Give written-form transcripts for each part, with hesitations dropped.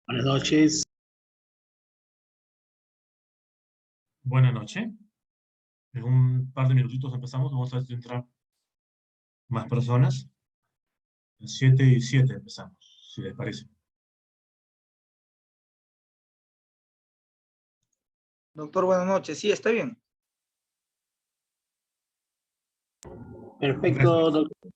Buenas noches. Buenas noches. En un par de minutitos empezamos. Vamos a ver si entran más personas. 7:07 empezamos, si les parece. Doctor, buenas noches. Sí, está bien. Perfecto, doctor.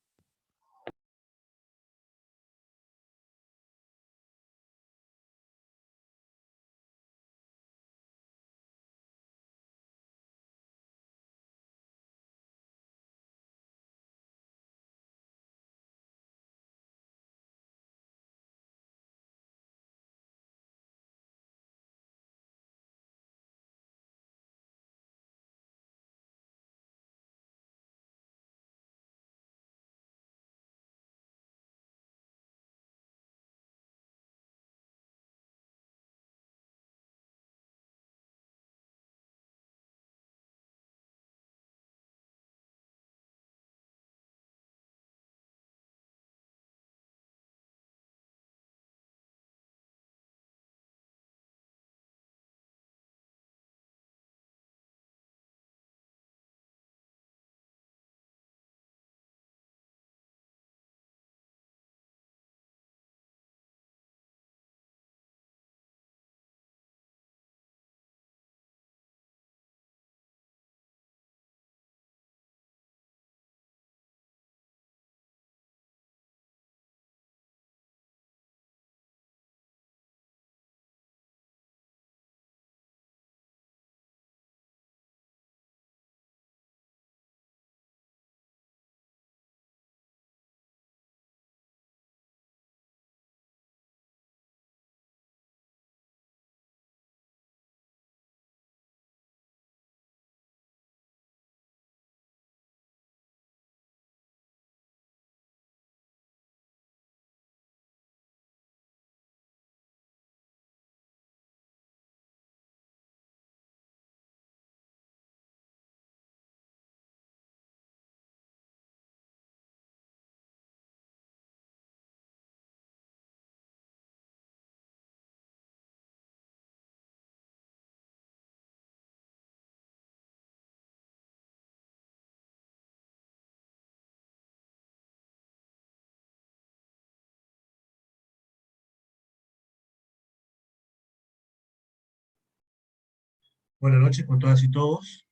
Buenas noches con todas y todos.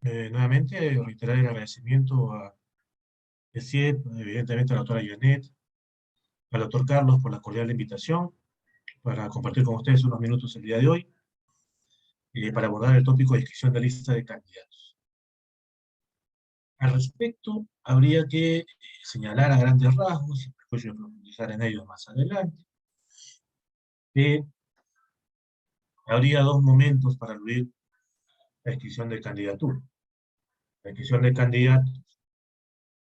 Nuevamente, reiterar el agradecimiento a ESIEP, evidentemente a la doctora Janet, al doctor Carlos por la cordial invitación para compartir con ustedes unos minutos el día de hoy para abordar el tópico de inscripción de lista de candidatos. Al respecto, habría que señalar a grandes rasgos, y después yo profundizar en ellos más adelante, que habría dos momentos para aludir la inscripción de candidatura. La inscripción de candidatos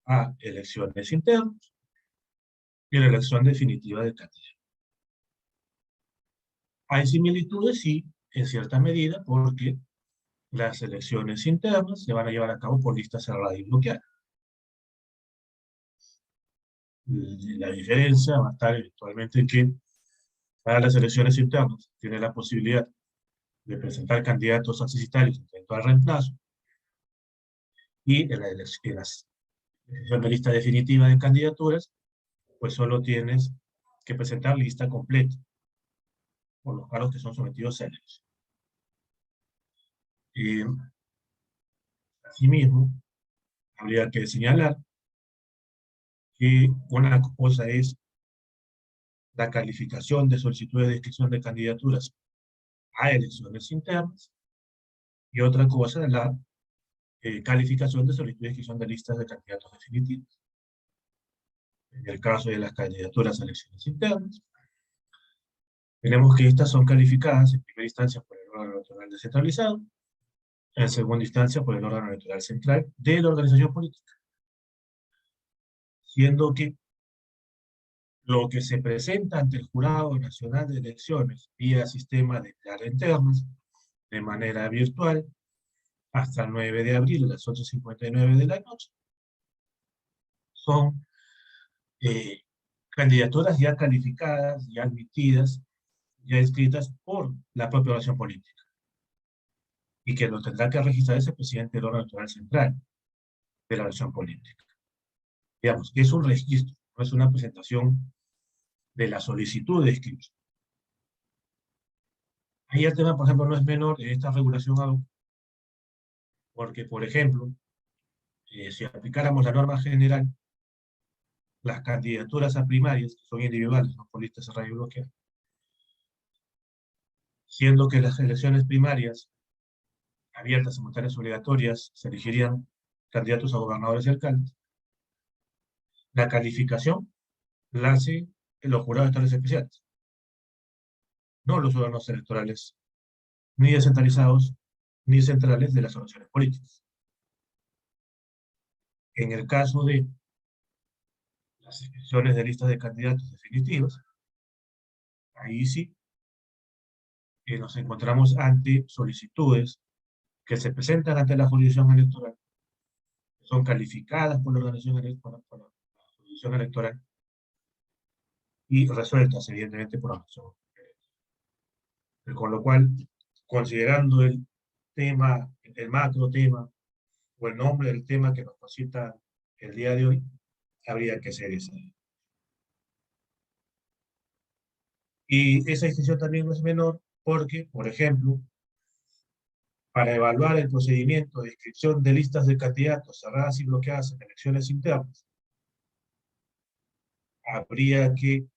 a elecciones internas y la elección definitiva de candidatos. Hay similitudes, sí, en cierta medida, porque las elecciones internas se van a llevar a cabo por lista cerrada y bloqueada. La diferencia va a estar eventualmente en que para las elecciones internas tiene la posibilidad de presentar candidatos accesitarios en eventual reemplazo, y en la elección de lista definitiva de candidaturas, pues solo tienes que presentar lista completa por los cargos que son sometidos a elección. Asimismo, habría que señalar que una cosa es la calificación de solicitudes de inscripción de candidaturas a elecciones internas, y otra cosa es la calificación de solicitudes de inscripción de listas de candidatos definitivos. En el caso de las candidaturas a elecciones internas, tenemos que estas son calificadas en primera instancia por el órgano electoral descentralizado, en segunda instancia por el órgano electoral central de la organización política, siendo que lo que se presenta ante el Jurado Nacional de Elecciones vía sistema de entrada internas, de manera virtual, hasta el 9 de abril a las 8:59 de la noche, son candidaturas ya calificadas y admitidas ya inscritas por la propia organización política, y que lo tendrá que registrar ese presidente del órgano electoral central de la organización política. Digamos, es un registro, no es una presentación de la solicitud de inscripción. Ahí el tema, por ejemplo, no es menor en esta regulación ad hoc, porque, por ejemplo, si aplicáramos la norma general, las candidaturas a primarias, que son individuales, no por lista cerrada y bloqueada, siendo que las elecciones primarias, abiertas, simultáneas, obligatorias, se elegirían candidatos a gobernadores y alcaldes, la calificación la hace los jurados electorales especiales, no los órganos electorales, ni descentralizados, ni centrales de las organizaciones políticas. En el caso de las inscripciones de listas de candidatos definitivos, ahí sí nos encontramos ante solicitudes que se presentan ante la jurisdicción electoral, que son calificadas por la organización electoral, por la jurisdicción electoral, y resueltas, evidentemente, por la organización. Con lo cual, considerando el tema, el macro tema, o el nombre del tema que nos concita el día de hoy, habría que ser esa. Y esa distinción también no es menor porque, por ejemplo, para evaluar el procedimiento de inscripción de listas de candidatos cerradas y bloqueadas en elecciones internas, habría que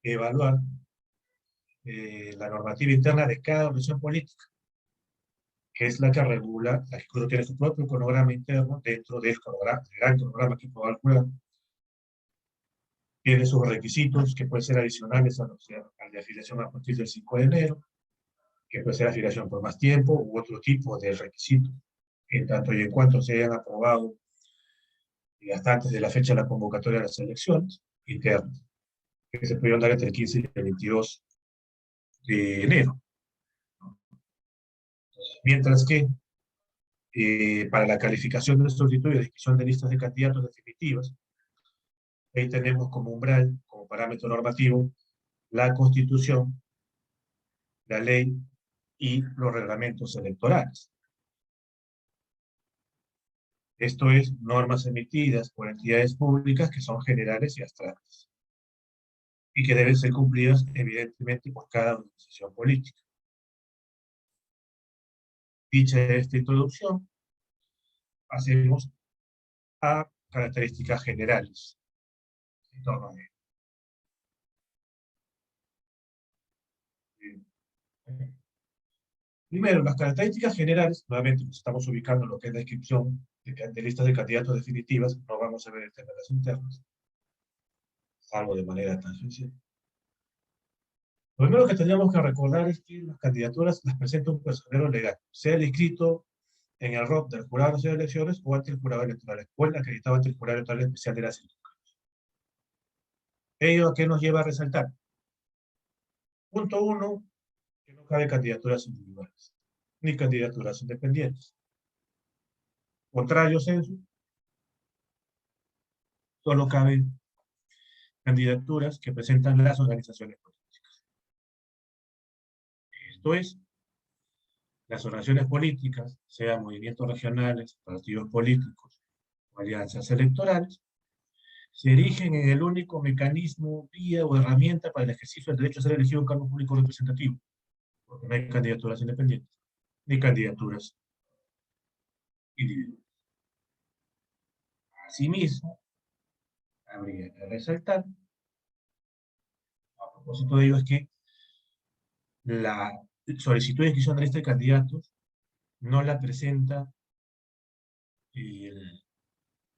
evaluar la normativa interna de cada organización política, que es la que regula, la que incluso tiene su propio cronograma interno dentro del cronograma, el gran cronograma que puede calcular, tiene sus requisitos que pueden ser adicionales a los de afiliación a partir del 5 de enero, que puede ser afiliación por más tiempo u otro tipo de requisitos, en tanto y en cuanto se hayan aprobado y hasta antes de la fecha de la convocatoria de las elecciones internas, que se pudieron dar entre el 15 y el 22 de enero. Mientras que para la calificación de solicitud y la inscripción de listas de candidatos definitivas, ahí tenemos como umbral, como parámetro normativo, la Constitución, la ley y los reglamentos electorales. Esto es, normas emitidas por entidades públicas que son generales y abstractas, y que deben ser cumplidas, evidentemente, por cada organización política. Dicha esta introducción, pasemos a características generales en torno a ello. Primero, las características generales, nuevamente nos estamos ubicando en lo que es la inscripción de listas de candidatos definitivas, no vamos a ver el tema de las internas, salvo de manera tangencial. Lo primero que tendríamos que recordar es que las candidaturas las presenta un personero legal, sea el inscrito en el ROP del Jurado Nacional de Elecciones o ante el Jurado Electoral, o el acreditado ante el Jurado Electoral Especial de las Elecciones. ¿Ello a qué nos lleva a resaltar? Punto 1, que no cabe candidaturas individuales, ni candidaturas independientes. Contrario censo, solo caben candidaturas que presentan las organizaciones políticas. Esto es, las organizaciones políticas, sean movimientos regionales, partidos políticos o alianzas electorales, se erigen en el único mecanismo, vía o herramienta para el ejercicio del derecho a ser elegido en un cargo público representativo, porque no hay candidaturas independientes, ni candidaturas individuales. Asimismo, habría que resaltar, a propósito de ello, es que la solicitud de inscripción de lista de candidatos no la presenta el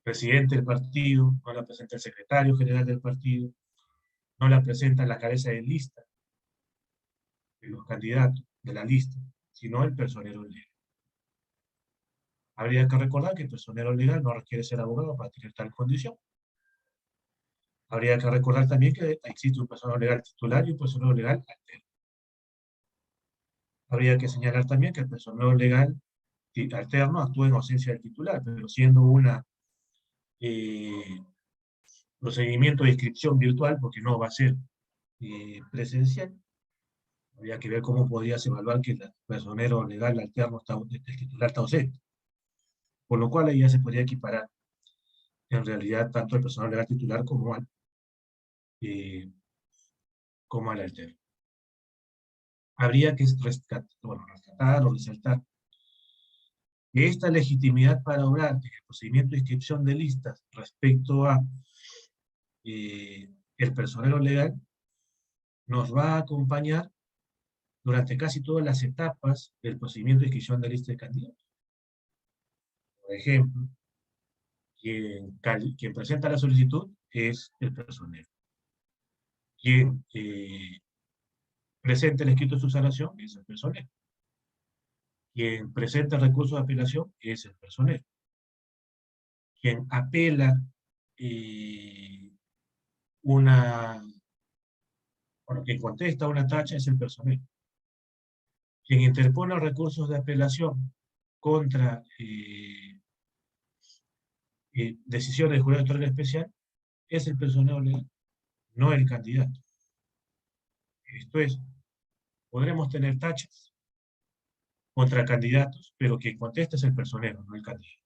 presidente del partido, no la presenta el secretario general del partido, no la presenta la cabeza de lista de los candidatos de la lista, sino el personero legal. Habría que recordar que el personero legal no requiere ser abogado para tener tal condición. Habría que recordar también que existe un personero legal titular y un personero legal alterno. Habría que señalar también que el personero legal alterno actúa en ausencia del titular, pero siendo un procedimiento de inscripción virtual, porque no va a ser presencial. Habría que ver cómo podrías evaluar que el personero legal alterno está, el titular está ausente. Por lo cual ahí ya se podría equiparar en realidad tanto el personal legal titular como al alterno. Habría que rescatar o resaltar que esta legitimidad para obrar en el procedimiento de inscripción de listas respecto a el personero legal nos va a acompañar durante casi todas las etapas del procedimiento de inscripción de lista de candidatos. Por ejemplo, quien presenta la solicitud es el personero. Quien presenta el escrito de subsanación es el personero. Quien presenta el recurso de apelación es el personero. Quien apela quien contesta una tacha es el personero. Quien interpone recursos de apelación contra decisiones del jurado electoral especial es el personero legal, no el candidato. Esto es, podremos tener tachas contra candidatos, pero quien contesta es el personero, no el candidato.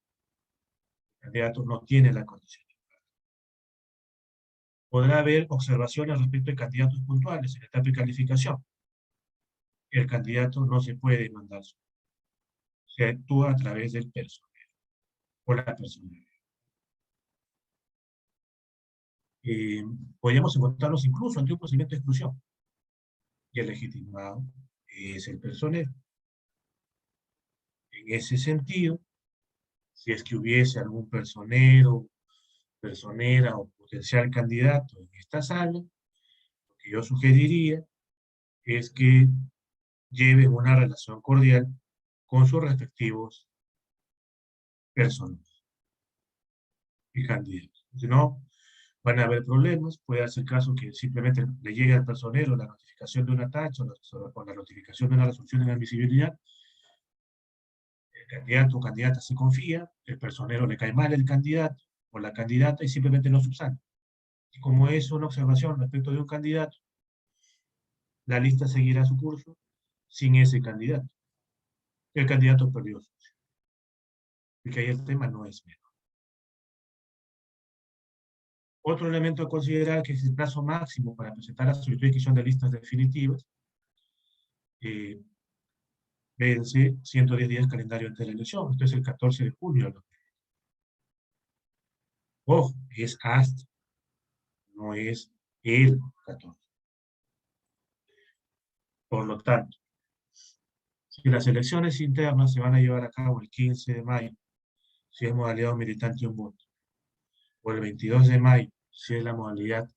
El candidato no tiene la condición. Podrá haber observaciones respecto de candidatos puntuales en etapa de calificación. El candidato no se puede mandar solo. Se actúa a través del personero o la persona. Podríamos encontrarnos incluso ante un procedimiento de exclusión. Y el legitimado es el personero. En ese sentido, si es que hubiese algún personero, personera o potencial candidato en esta sala, lo que yo sugeriría es que lleven una relación cordial con sus respectivos personas y candidatos. Si no, van a haber problemas. Puede hacer caso que simplemente le llegue al personero la notificación de una tacha o la notificación de una resolución de admisibilidad. El candidato o candidata se confía, el personero le cae mal el candidato o la candidata y simplemente no subsana. Y como es una observación respecto de un candidato, la lista seguirá su curso sin ese candidato. El candidato perdió su opción. Porque ahí el tema no es menor. Otro elemento a considerar que es el plazo máximo para presentar la solicitud de inscripción de listas definitivas. Vence 110 días calendario antes de la elección. Esto es el 14 de junio. Ojo, es hasta, no es el 14. Por lo tanto, si las elecciones internas se van a llevar a cabo el 15 de mayo, si es modalidad militante un voto, o el 22 de mayo, si es la modalidad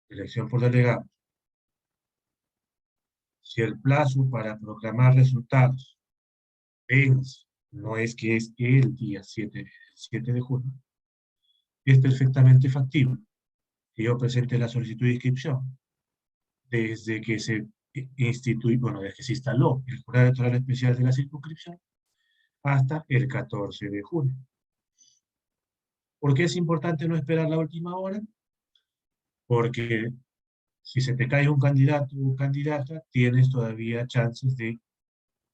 de elección por delegado, si el plazo para proclamar resultados vence, no es que es el día 7 de junio, es perfectamente factible que yo presente la solicitud de inscripción desde que se desde que se instaló el jurado electoral especial de la circunscripción hasta el 14 de junio. ¿Por qué es importante no esperar la última hora? Porque si se te cae un candidato o candidata, tienes todavía chances de,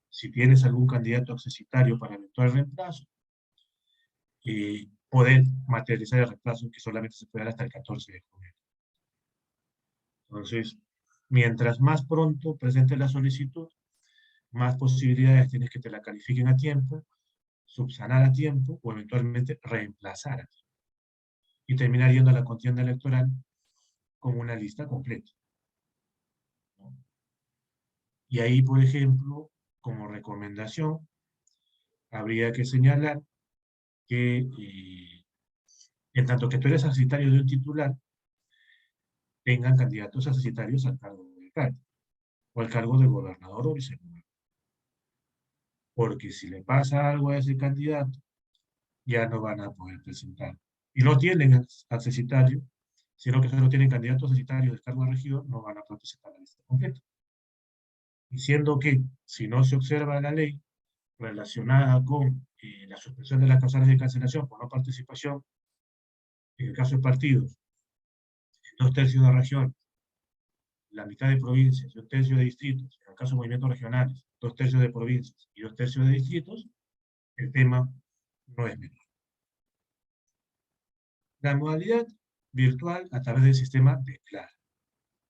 si tienes algún candidato accesitario para eventual reemplazo, poder materializar el reemplazo que solamente se puede dar hasta el 14 de junio. Entonces, mientras más pronto presentes la solicitud, más posibilidades tienes que te la califiquen a tiempo, subsanar a tiempo o eventualmente reemplazar a tiempo. Y terminar yendo a la contienda electoral con una lista completa. Y ahí, por ejemplo, como recomendación, habría que señalar que, en tanto que tú eres accesitario de un titular, tengan candidatos accesitarios al cargo de alcalde o al cargo de gobernador o vicegobernador. Porque si le pasa algo a ese candidato, ya no van a poder presentar. Y no tienen accesitario, sino que solo tienen candidatos accesitarios del cargo de regidor, no van a poder presentar la lista completa. Diciendo que, si no se observa la ley relacionada con la suspensión de las causales de cancelación por no participación, en el caso de partidos, en 2/3 de la región, la mitad de provincias y un tercio de distritos, en el caso de movimientos regionales, 2/3 de provincias y 2/3 de distritos, el tema no es menor. La modalidad virtual a través del sistema de Claro,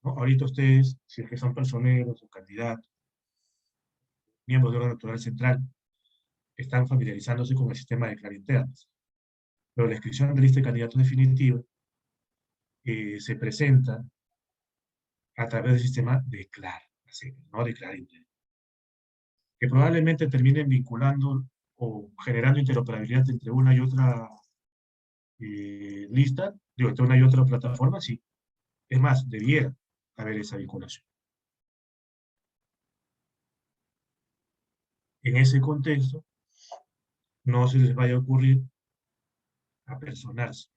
¿no? Ahorita ustedes, si es que son personeros o candidatos, miembros del órgano electoral central, están familiarizándose con el sistema de Claro internas. Pero la inscripción de lista de candidatos definitiva se presenta a través del sistema de Claro, así, no de Claro interno, que probablemente terminen vinculando o generando interoperabilidad entre una y otra lista, digo, entre una y otra plataforma, sí. Es más, debiera haber esa vinculación. En ese contexto, no se les vaya a ocurrir apersonarse,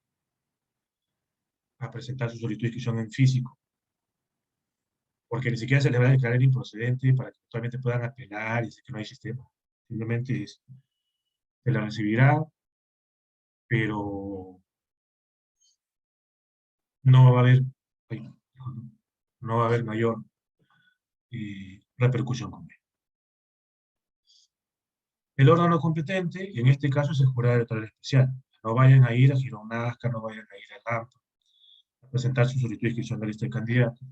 a presentar su solicitud de inscripción en físico, porque ni siquiera se les va a declarar improcedente para que actualmente puedan apelar y decir que no hay sistema. Simplemente se la recibirá, pero no va a haber, no va a haber mayor repercusión con él. El órgano competente, en este caso, es el jurado electoral especial. No vayan a ir a Girón Nazca, no vayan a ir a Rampa a presentar su solicitud de inscripción de la lista de candidatos.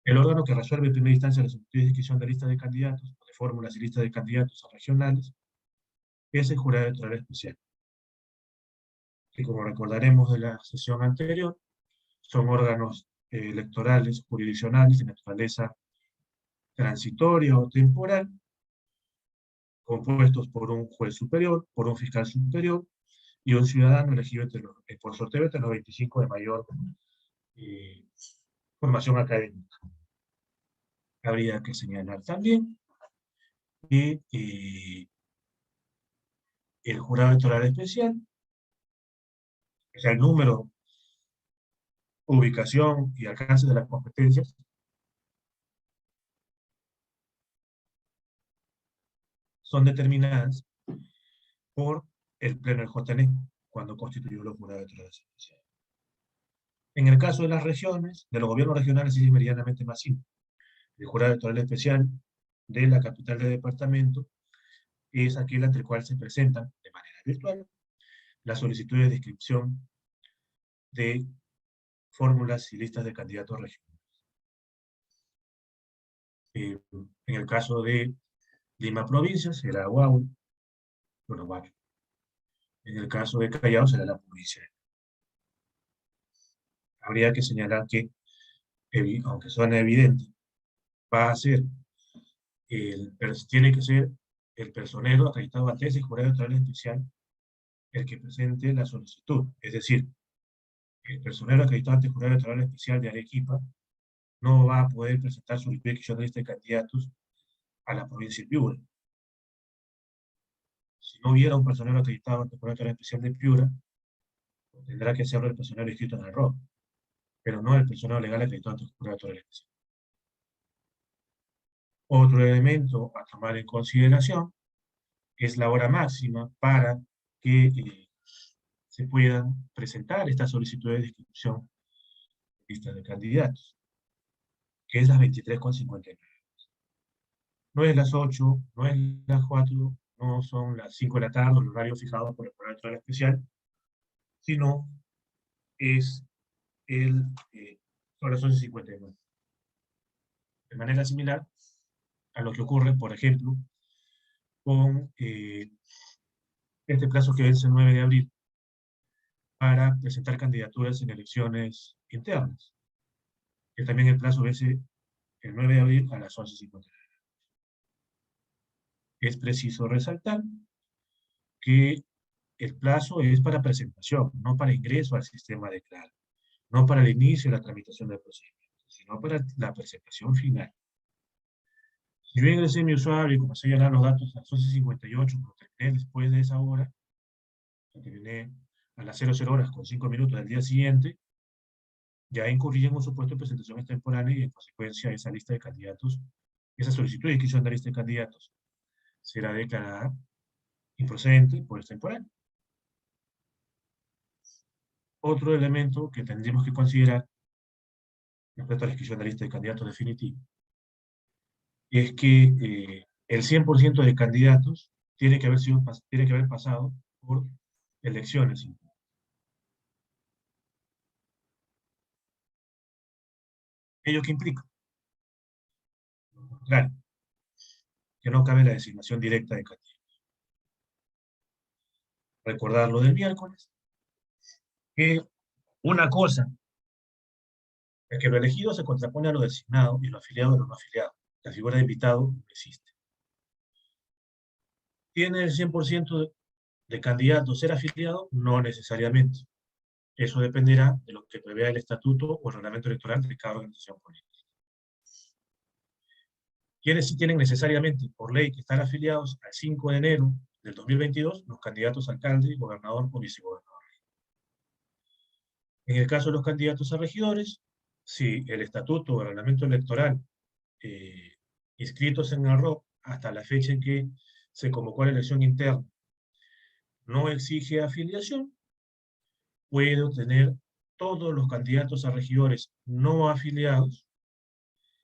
El órgano que resuelve en primera instancia la solicitud de inscripción de lista de candidatos, de fórmulas y listas de candidatos a regionales, es el jurado electoral especial, que como recordaremos de la sesión anterior, son órganos electorales jurisdiccionales de naturaleza transitoria o temporal, compuestos por un juez superior, por un fiscal superior, y un ciudadano elegido por sorteo entre los 25 de mayor formación académica. Habría que señalar también que el jurado electoral especial, o sea, el número, ubicación y alcance de las competencias, son determinadas por el Pleno del JN cuando constituyó los jurados electorales especiales. En el caso de las regiones, de los gobiernos regionales, es medianamente más simple. El jurado electoral especial de la capital del departamento es aquel ante el cual se presentan de manera virtual las solicitudes de inscripción de fórmulas y listas de candidatos regionales. En el caso de Lima provincia será Huahui, Uruguay. En el caso de Callao será la provincia. Habría que señalar que, aunque suene evidente, va a ser tiene que ser el personero acreditado a tesis jurado electoral especial el que presente la solicitud. Es decir, el personero acreditado ante jurado electoral especial de Arequipa no va a poder presentar su inscripción de lista de candidatos a la provincia de Piura. Si no hubiera un personero acreditado ante jurado electoral especial de Piura, tendrá que hacerlo el personero inscrito en el ROC, pero no el personero legal acreditado ante jurado electoral especial. Otro elemento a tomar en consideración es la hora máxima para que se puedan presentar estas solicitudes de inscripción de listas de candidatos, que es las 23:59. No es las 8, no es las 4, no son las 5 de la tarde, el horario fijado por el jurado electoral especial, sino es son las 11:59. De manera similar a lo que ocurre, por ejemplo, con este plazo que vence el 9 de abril para presentar candidaturas en elecciones internas, que también el plazo vence el 9 de abril a las 11:59. Es preciso resaltar que el plazo es para presentación, no para ingreso al sistema de Claro, no para el inicio de la tramitación del procedimiento, sino para la presentación final. Si yo ingresé mi usuario y comencé a llenar los datos a las 11:58, pero terminé después de esa hora, terminé a las 00 horas con 5 minutos del día siguiente, ya incurrí en un supuesto de presentación extemporánea y en consecuencia esa lista de candidatos, esa solicitud de inscripción de la lista de candidatos será declarada improcedente por extemporánea. Otro elemento que tendríamos que considerar respecto a la inscripción de la lista de candidatos definitivos, es que el 100% de candidatos tiene que haber pasado por elecciones. ¿Ello qué implica? Claro, que no cabe la designación directa de candidatos. Recordar lo del miércoles, que una cosa es que lo elegido se contrapone a lo designado y lo afiliado a lo no afiliado. La figura de invitado no existe. ¿Tiene el 100% de candidatos ser afiliado? No necesariamente. Eso dependerá de lo que prevea el estatuto o el reglamento electoral de cada organización política. ¿Quiénes sí tienen necesariamente por ley que estar afiliados al 5 de enero del 2022? Los candidatos a alcalde, gobernador o vicegobernador. En el caso de los candidatos a regidores, si el estatuto o el reglamento electoral eh, inscritos en el ROC hasta la fecha en que se convocó la elección interna no exige afiliación, puede obtener todos los candidatos a regidores no afiliados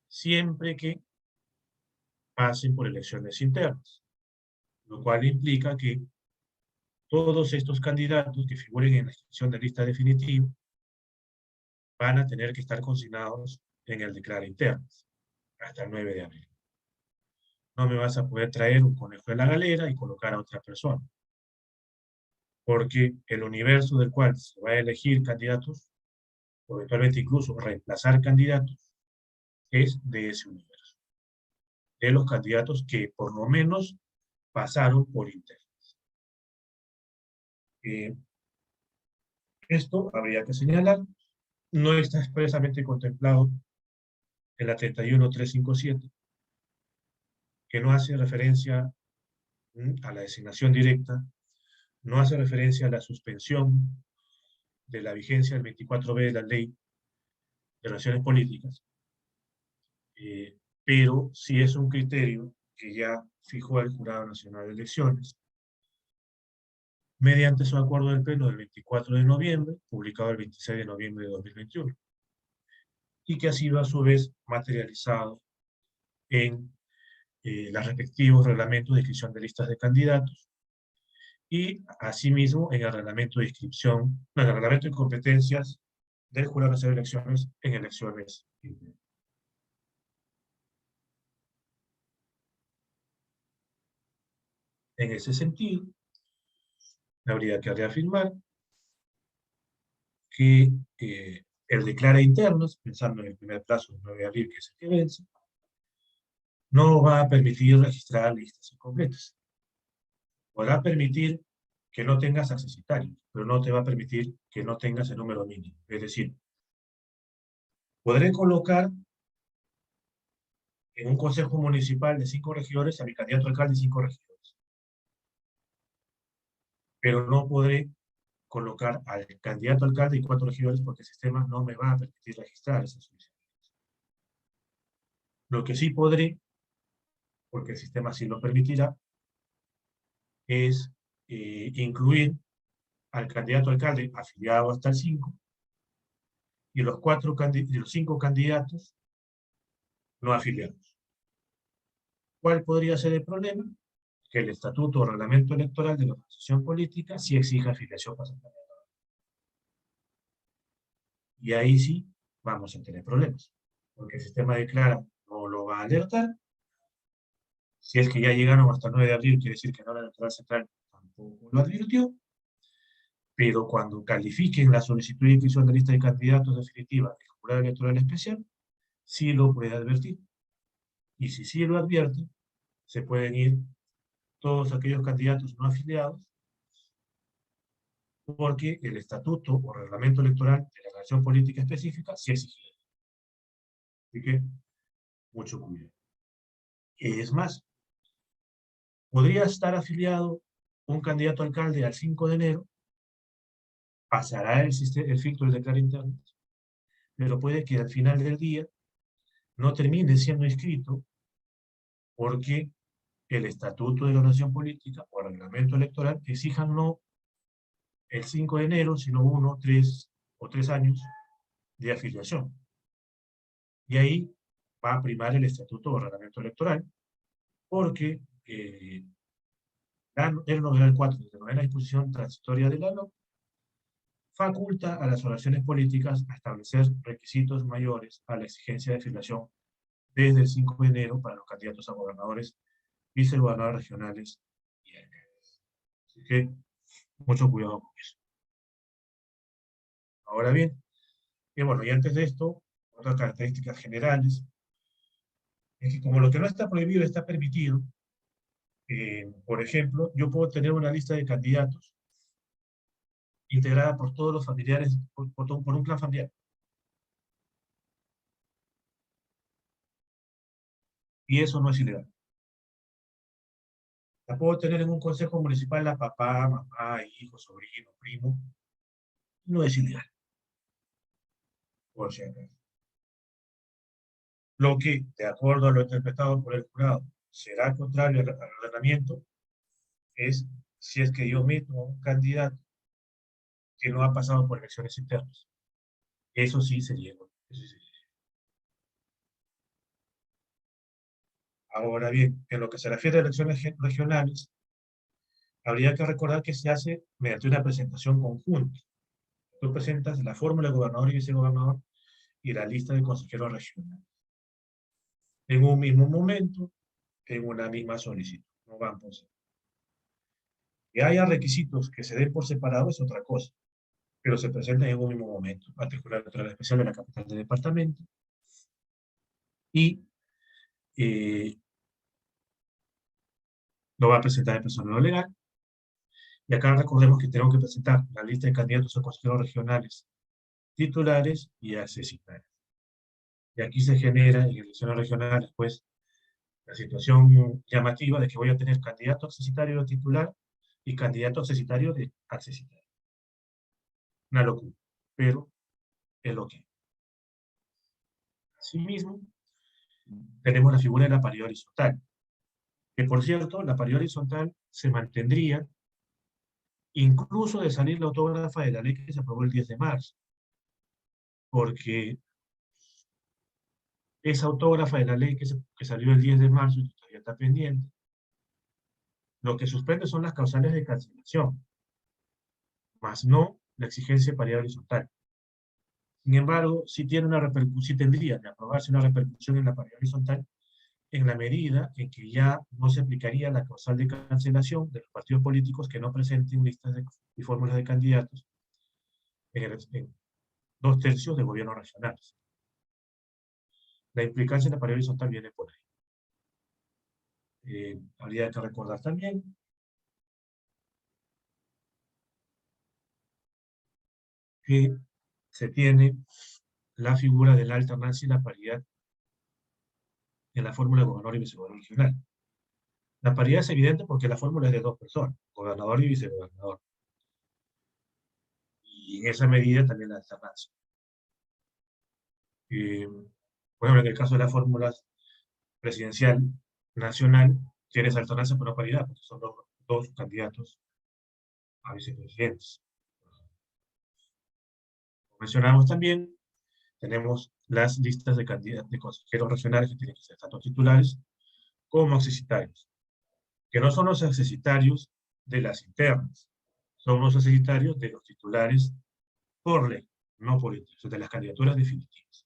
siempre que pasen por elecciones internas, lo cual implica que todos estos candidatos que figuren en la inscripción de lista definitiva van a tener que estar consignados en el declara internas hasta el 9 de abril. No me vas a poder traer un conejo de la galera y colocar a otra persona, porque el universo del cual se va a elegir candidatos, o eventualmente incluso reemplazar candidatos, es de ese universo, de los candidatos que por lo menos pasaron por internas. Esto habría que señalar, no está expresamente contemplado en la 31357, que no hace referencia a la designación directa, no hace referencia a la suspensión de la vigencia del 24b de la Ley de Relaciones Políticas, pero sí es un criterio que ya fijó el Jurado Nacional de Elecciones, mediante su acuerdo del Pleno del 24 de noviembre, publicado el 26 de noviembre de 2021, y que ha sido a su vez materializado en los respectivos reglamentos de inscripción de listas de candidatos, y asimismo en el reglamento de inscripción, en el reglamento de competencias del Jurado Nacional de Elecciones en elecciones internas. En ese sentido, habría que reafirmar que el declara internos, pensando en el primer plazo del 9 de abril, que es el que vence, no va a permitir registrar listas incompletas. Podrá permitir que no tengas accesitarios, pero no te va a permitir que no tengas el número mínimo. Es decir, podré colocar en un consejo municipal de 5 regidores a mi candidato alcalde y 5 regidores, pero no podré colocar al candidato alcalde y 4 regidores porque el sistema no me va a permitir registrar esas solicitudes. Lo que sí podré, porque el sistema sí lo permitirá, es incluir al candidato alcalde afiliado hasta el 5 y los 5 candidatos no afiliados. ¿Cuál podría ser el problema? Que el estatuto o reglamento electoral de la organización política sí exige afiliación para ser candidato. Y ahí sí vamos a tener problemas, porque el sistema declara no lo va a alertar. Si es que ya llegaron hasta el 9 de abril, quiere decir que no la electoral central tampoco lo advirtió, pero cuando califiquen la solicitud de inscripción de lista de candidatos definitiva del Jurado Electoral Especial, sí lo puede advertir. Y si sí lo advierte, se pueden ir todos aquellos candidatos no afiliados, porque el estatuto o reglamento electoral de la organización política específica sí exige. Así que, mucho cuidado. Es más, podría estar afiliado un candidato a alcalde al 5 de enero, pasará el filtro del declaro interno, pero puede que al final del día no termine siendo inscrito porque el estatuto de la organización política o el reglamento electoral exijan no el 5 de enero, sino 1, 3 o 3 años de afiliación. Y ahí va a primar el estatuto o reglamento electoral, porque el numeral 4 de la novena disposición transitoria de la LOC faculta a las oraciones políticas a establecer requisitos mayores a la exigencia de filiación desde el 5 de enero para los candidatos a gobernadores, vicegobernadores regionales y alcaldes. Así que, mucho cuidado con eso. Ahora bien, y bueno, y antes de esto, otras características generales, es que como lo que no está prohibido está permitido, por ejemplo, yo puedo tener una lista de candidatos integrada por todos los familiares, por un clan familiar. Y eso no es ilegal. La puedo tener en un consejo municipal la papá, mamá, hijo, sobrino, primo. No es ilegal, por si acaso. Lo que, de acuerdo a lo interpretado por el jurado, será contrario al ordenamiento es si es que yo meto a un candidato que no ha pasado por elecciones internas. Eso sí sería. Eso sí sería. Ahora bien, en lo que se refiere a elecciones regionales, habría que recordar que se hace mediante una presentación conjunta. Tú presentas la fórmula de gobernador y vicegobernador y la lista de consejeros regionales. En un mismo momento, en una misma solicitud. No van por separado. Que haya requisitos que se den por separado es otra cosa, pero se presentan en un mismo momento. Particular electoral especial de la capital del departamento. Y lo va a presentar el personal legal. Y acá recordemos que tenemos que presentar la lista de candidatos a consejeros regionales titulares y accesitarios. Y aquí se genera en elecciones regionales, pues, la situación llamativa de que voy a tener candidato accesitario de titular y candidato accesitario de accesitario. Una locura, pero es lo que es. Asimismo, tenemos la figura de la paridad horizontal, que por cierto, la paridad horizontal se mantendría incluso de salir la autógrafa de la ley que se aprobó el 10 de marzo, porque esa autógrafa de la ley que salió el 10 de marzo y todavía está pendiente, lo que suspende son las causales de cancelación, más no la exigencia de paridad horizontal. Sin embargo, sí tiene una repercusión, sí tendría de aprobarse una repercusión en la paridad horizontal en la medida en que ya no se aplicaría la causal de cancelación de los partidos políticos que no presenten listas y fórmulas de candidatos en 2/3 de gobiernos regionales. La implicancia en la paridad horizontal viene por ahí. Habría que recordar también que se tiene la figura de la alternancia y la paridad en la fórmula de gobernador y vicegobernador regional. La paridad es evidente porque la fórmula es de 2 personas, gobernador y vicegobernador. Y en esa medida también la alternancia. Por ejemplo, en el caso de las fórmulas presidencial nacional, tienes alternancia por no paridad, porque son dos candidatos a vicepresidentes. Como mencionamos también, tenemos las listas de candidatos de consejeros regionales que tienen que ser tanto titulares como accesitarios, que no son los accesitarios de las internas, son los accesitarios de los titulares por ley, no por interés, de las candidaturas definitivas.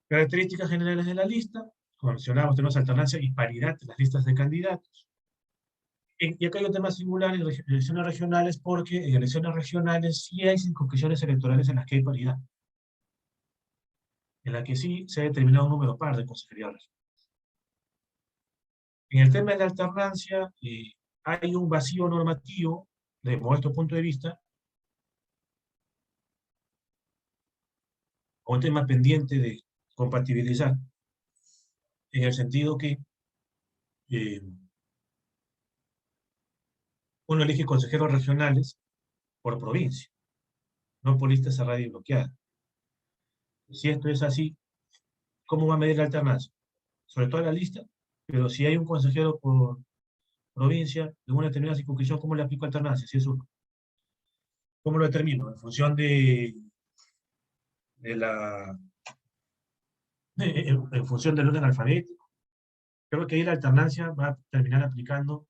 Características generales de la lista, como mencionamos, tenemos alternancia y paridad en las listas de candidatos. Y acá hay un tema singular en elecciones regionales, porque en elecciones regionales sí hay circunscripciones electorales en las que hay paridad, en la que sí se ha determinado un número par de consejerías regionales. En el tema de la alternancia, hay un vacío normativo, desde nuestro punto de vista, o un tema pendiente de compatibilizar, en el sentido que eh, uno elige consejeros regionales por provincia, no por lista cerrada y bloqueada. Si esto es así, ¿cómo va a medir la alternancia? Sobre todo la lista, pero si hay un consejero por provincia de una determinada circunscripción, ¿cómo le aplico alternancia? Si es uno. ¿Cómo lo determino? En función de en función del orden alfabético. Creo que ahí la alternancia va a terminar aplicando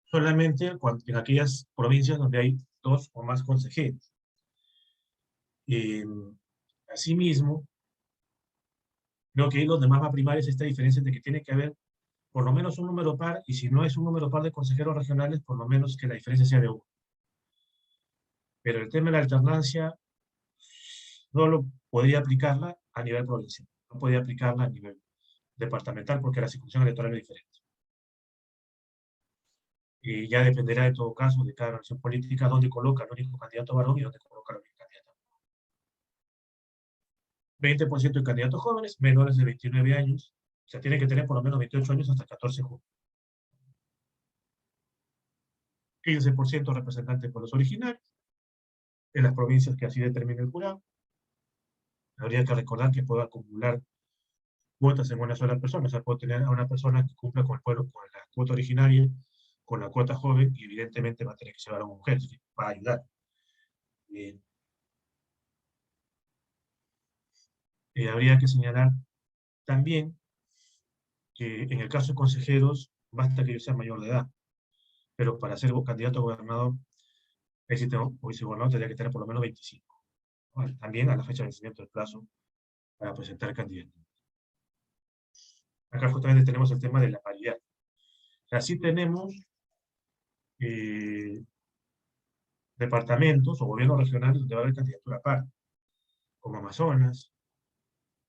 solamente en aquellas provincias donde hay 2 o más consejeros. Asimismo, creo que ahí donde más va a primar es esta diferencia de que tiene que haber por lo menos un número par, y si no es un número par de consejeros regionales, por lo menos que la diferencia sea de 1. Pero el tema de la alternancia solo podría aplicarla a nivel provincial, no podría aplicarla a nivel departamental porque la circunscripción electoral es diferente. Y ya dependerá de todo caso de cada organización política dónde coloca al único candidato varón y dónde coloca al único candidato. 20% de candidatos jóvenes, menores de 29 años, o sea, tienen que tener por lo menos 28 años hasta 14 de junio. 15% representantes de pueblos originarios, en las provincias que así determine el jurado. Habría que recordar que puedo acumular cuotas en una sola persona, o sea, puedo tener a una persona que cumpla con el pueblo, con la cuota originaria, con la cuota joven, y evidentemente va a tener que llevar a una mujer, es decir, va a ayudar. Habría que señalar también que en el caso de consejeros, basta que yo sea mayor de edad, pero para ser candidato a gobernador, el sistema o vicegobernador tendría que tener por lo menos 25. ¿Vale? También a la fecha de vencimiento del plazo para presentar candidato. Acá justamente tenemos el tema de la paridad. Así tenemos departamentos o gobiernos regionales donde va a haber candidatura par, como Amazonas,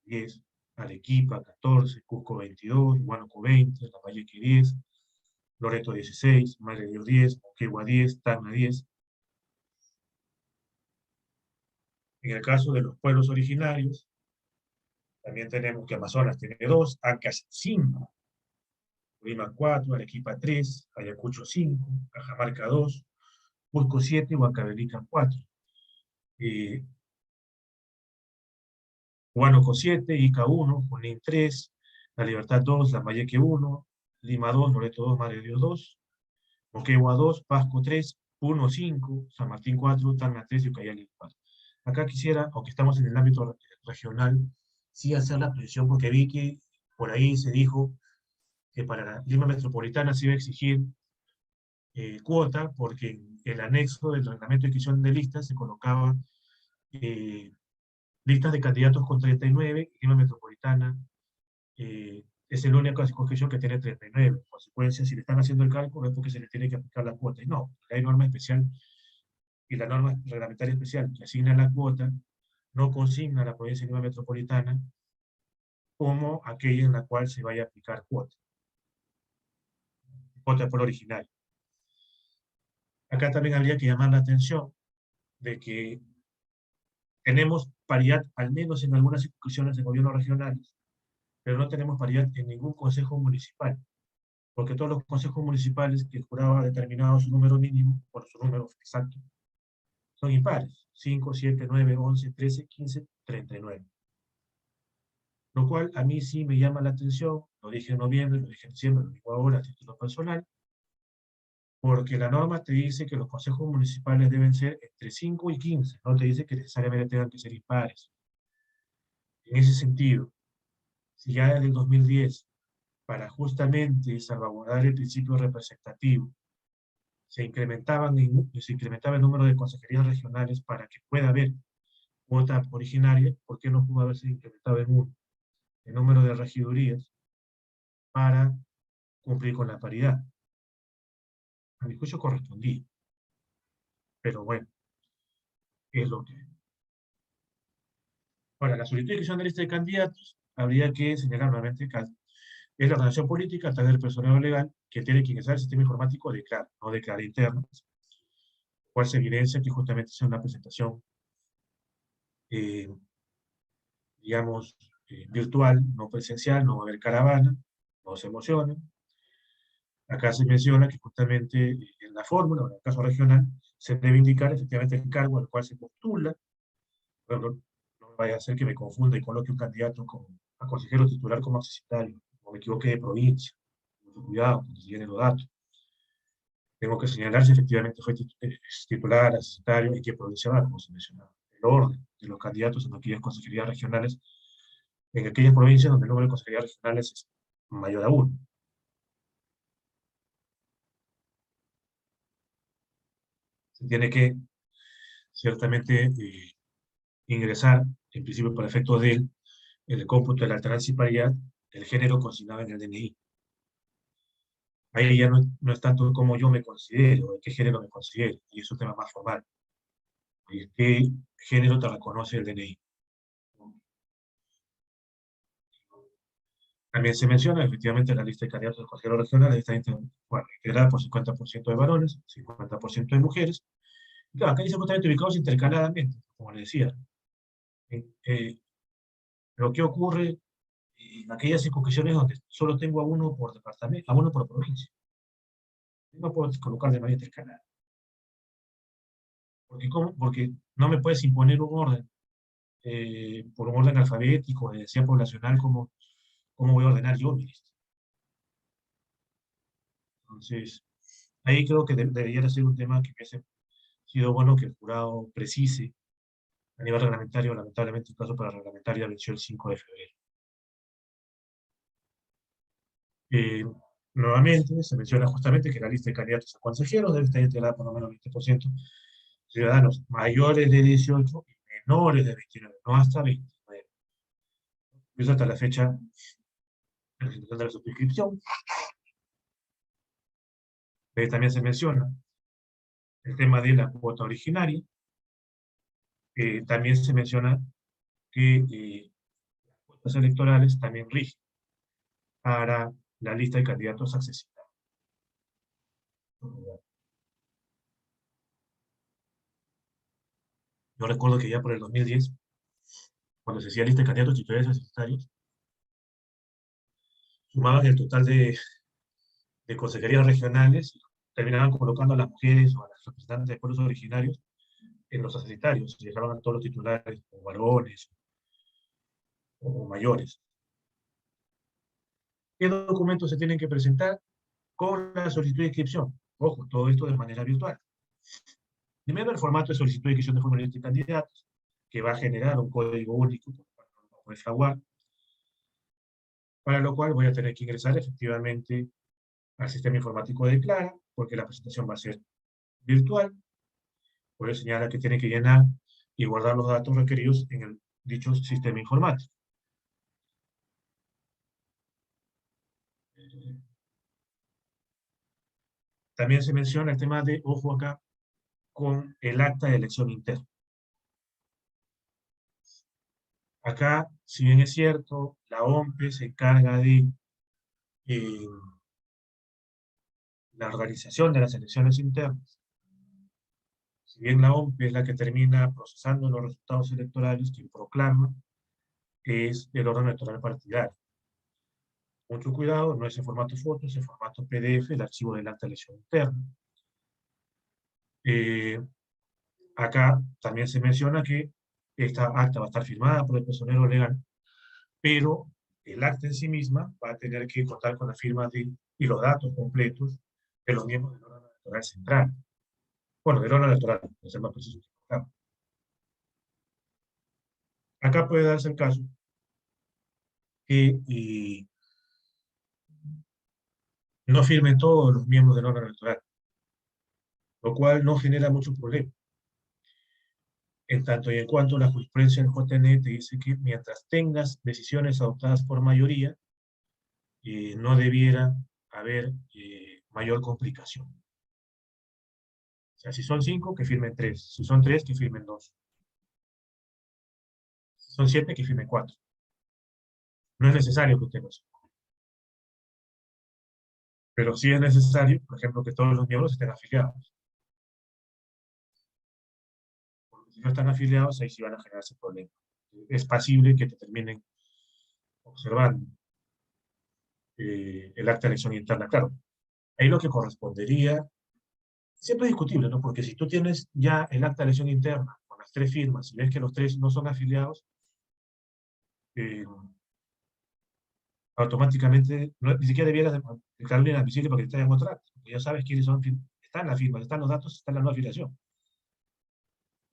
10, Arequipa, 14, Cusco, 22, Huánuco, 20, Lambayeque, 10, Loreto, 16, Madre de Dios, 10, Moquegua, 10, Tacna, 10. En el caso de los pueblos originarios, también tenemos que Amazonas tiene 2, Ancash 5, Lima 4, Arequipa 3, Ayacucho 5, Cajamarca 2, Cusco 7 y Huancavelica 4. Huánuco 7, Ica 1, Junín 3, La Libertad 2, Lambayeque 1, Lima 2, Loreto 2, Madre de Dios 2, Moquegua 2, Pasco 3, Puno 5, San Martín 4, Tacna 3 y Ucayali 4. Acá quisiera, aunque estamos en el ámbito regional, sí hacer la precisión porque vi que por ahí se dijo que para la Lima Metropolitana se iba a exigir cuota porque en el anexo del reglamento de inscripción de listas se colocaba listas de candidatos con 39, Lima Metropolitana es el único circunscripción que tiene 39. En consecuencia, si le están haciendo el cálculo es porque se le tiene que aplicar la cuota. Y no, hay norma especial y la norma reglamentaria especial que asigna la cuota no consigna a la provincia de Lima Metropolitana como aquella en la cual se vaya a aplicar cuota por original. Acá también habría que llamar la atención de que tenemos paridad, al menos en algunas circunscripciones de gobierno regionales, pero no tenemos paridad en ningún consejo municipal, porque todos los consejos municipales que el jurado ha determinado su número mínimo, por su número exacto, son impares, 5, 7, 9, 11, 13, 15, 39. Lo cual a mí sí me llama la atención, lo dije en noviembre, lo dije en diciembre, lo digo ahora a título personal, porque la norma te dice que los consejos municipales deben ser entre 5 y 15, no te dice que necesariamente tengan que ser impares. En ese sentido, si ya desde el 2010, para justamente salvaguardar el principio representativo, se incrementaba el número de consejerías regionales para que pueda haber cuota originaria, ¿por qué no pudo haberse incrementado en uno el número de regidurías para cumplir con la paridad? A mi juicio correspondía, pero bueno, es lo que... Ahora, la solicitud de inscripción de lista de candidatos, habría que señalar nuevamente que es la organización política a través del personal legal que tiene que ingresar al sistema informático de CLAR, no de CLAR interno, cual se evidencia que justamente es una presentación, digamos, virtual, no presencial, no va a haber caravana, no se emocionen. Acá se menciona que justamente en la fórmula, o en el caso regional, se debe indicar efectivamente el cargo al cual se postula. Bueno, no vaya a ser que me confunda y coloque un candidato a consejero titular como accesitario, o me equivoque de provincia. Mucho cuidado cuando se llenen los datos. Tengo que señalar si efectivamente fue titular, accesitario, y qué provincia va, como se mencionaba. el orden de los candidatos en aquellas consejerías regionales, en aquellas provincias donde el número de consejerías regionales es mayor a 1. Se tiene que, ciertamente, ingresar, en principio para efectos en el cómputo de la alternancia y paridad, el género consignado en el DNI. Ahí ya no es tanto como yo me considero, de qué género me considero, y es un tema más formal. ¿Qué género te reconoce el DNI? También se menciona, efectivamente, la lista de candidatos del Consejo Regional está integrada por 50% de varones, 50% de mujeres. Y claro, acá dice justamente ubicados intercaladamente, como le decía. Eh, pero ¿qué ocurre en aquellas circunscripciones donde solo tengo a uno por departamento, a uno por provincia? No puedo colocar de manera intercalada. Porque no me puedes imponer un orden, por un orden alfabético, de densidad poblacional, ¿cómo voy a ordenar yo, ministro? Entonces, ahí creo que debería ser un tema que hubiese sido bueno que el jurado precise a nivel reglamentario. Lamentablemente el caso para reglamentaria venció el 5 de febrero. Eh, Nuevamente, se menciona justamente que la lista de candidatos a consejeros debe estar integrada por lo menos 20% ciudadanos mayores de 18 y menores de 29, no hasta 29. Incluso hasta la fecha de presentación de la suscripción. También se menciona el tema de la cuota originaria. También se menciona que las cuotas electorales también rigen para la lista de candidatos accesibles. Yo recuerdo que ya por el 2010, cuando se hacía lista de candidatos titulares accesorios, sumaban el total de consejerías regionales y terminaban colocando a las mujeres o a las representantes de pueblos originarios en los accesorios y dejaban a todos los titulares o varones o mayores. ¿Qué documentos se tienen que presentar con la solicitud de inscripción? Ojo, todo esto de manera virtual. Primero, el formato de solicitud de inscripción de formularios de candidatos, que va a generar un código único por el fraguar, para lo cual voy a tener que ingresar efectivamente al sistema informático de Clara, porque la presentación va a ser virtual. Por eso señala que tiene que llenar y guardar los datos requeridos en el dicho sistema informático. También se menciona el tema de, ojo acá, con el acta de elección interna. Acá, si bien es cierto, la OMPE se encarga de eh, la organización de las elecciones internas. Si bien la OMPE es la que termina procesando los resultados electorales, quien proclama es el órgano electoral partidario. Mucho cuidado, no es en formato foto, es en formato PDF, el archivo del acta de elección interna. Acá también se menciona que esta acta va a estar firmada por el personero legal, pero el acta en sí misma va a tener que contar con la firma y los datos completos de los miembros del órgano electoral central. Bueno, del órgano electoral, para ser más preciso. Acá puede darse el caso que no firmen todos los miembros del órgano electoral, lo cual no genera mucho problema. En tanto y en cuanto la jurisprudencia del JN te dice que mientras tengas decisiones adoptadas por mayoría, no debiera haber mayor complicación. O sea, si son 5, que firmen 3. Si son 3, que firmen 2. Si son 7, que firmen 4. No es necesario que usted lo sepa. Pero sí es necesario, por ejemplo, que todos los miembros estén afiliados. Porque si no están afiliados, ahí sí van a generarse problemas. Es pasible que te terminen observando el acta de elección interna. Claro, ahí lo que correspondería, siempre es discutible, ¿no? Porque si tú tienes ya el acta de elección interna con las 3 firmas y ves que los 3 no son afiliados, automáticamente ni siquiera debieras declararlo inadmisible porque está en otra, porque ya sabes quiénes son, están las firmas, están los datos, está la no afiliación.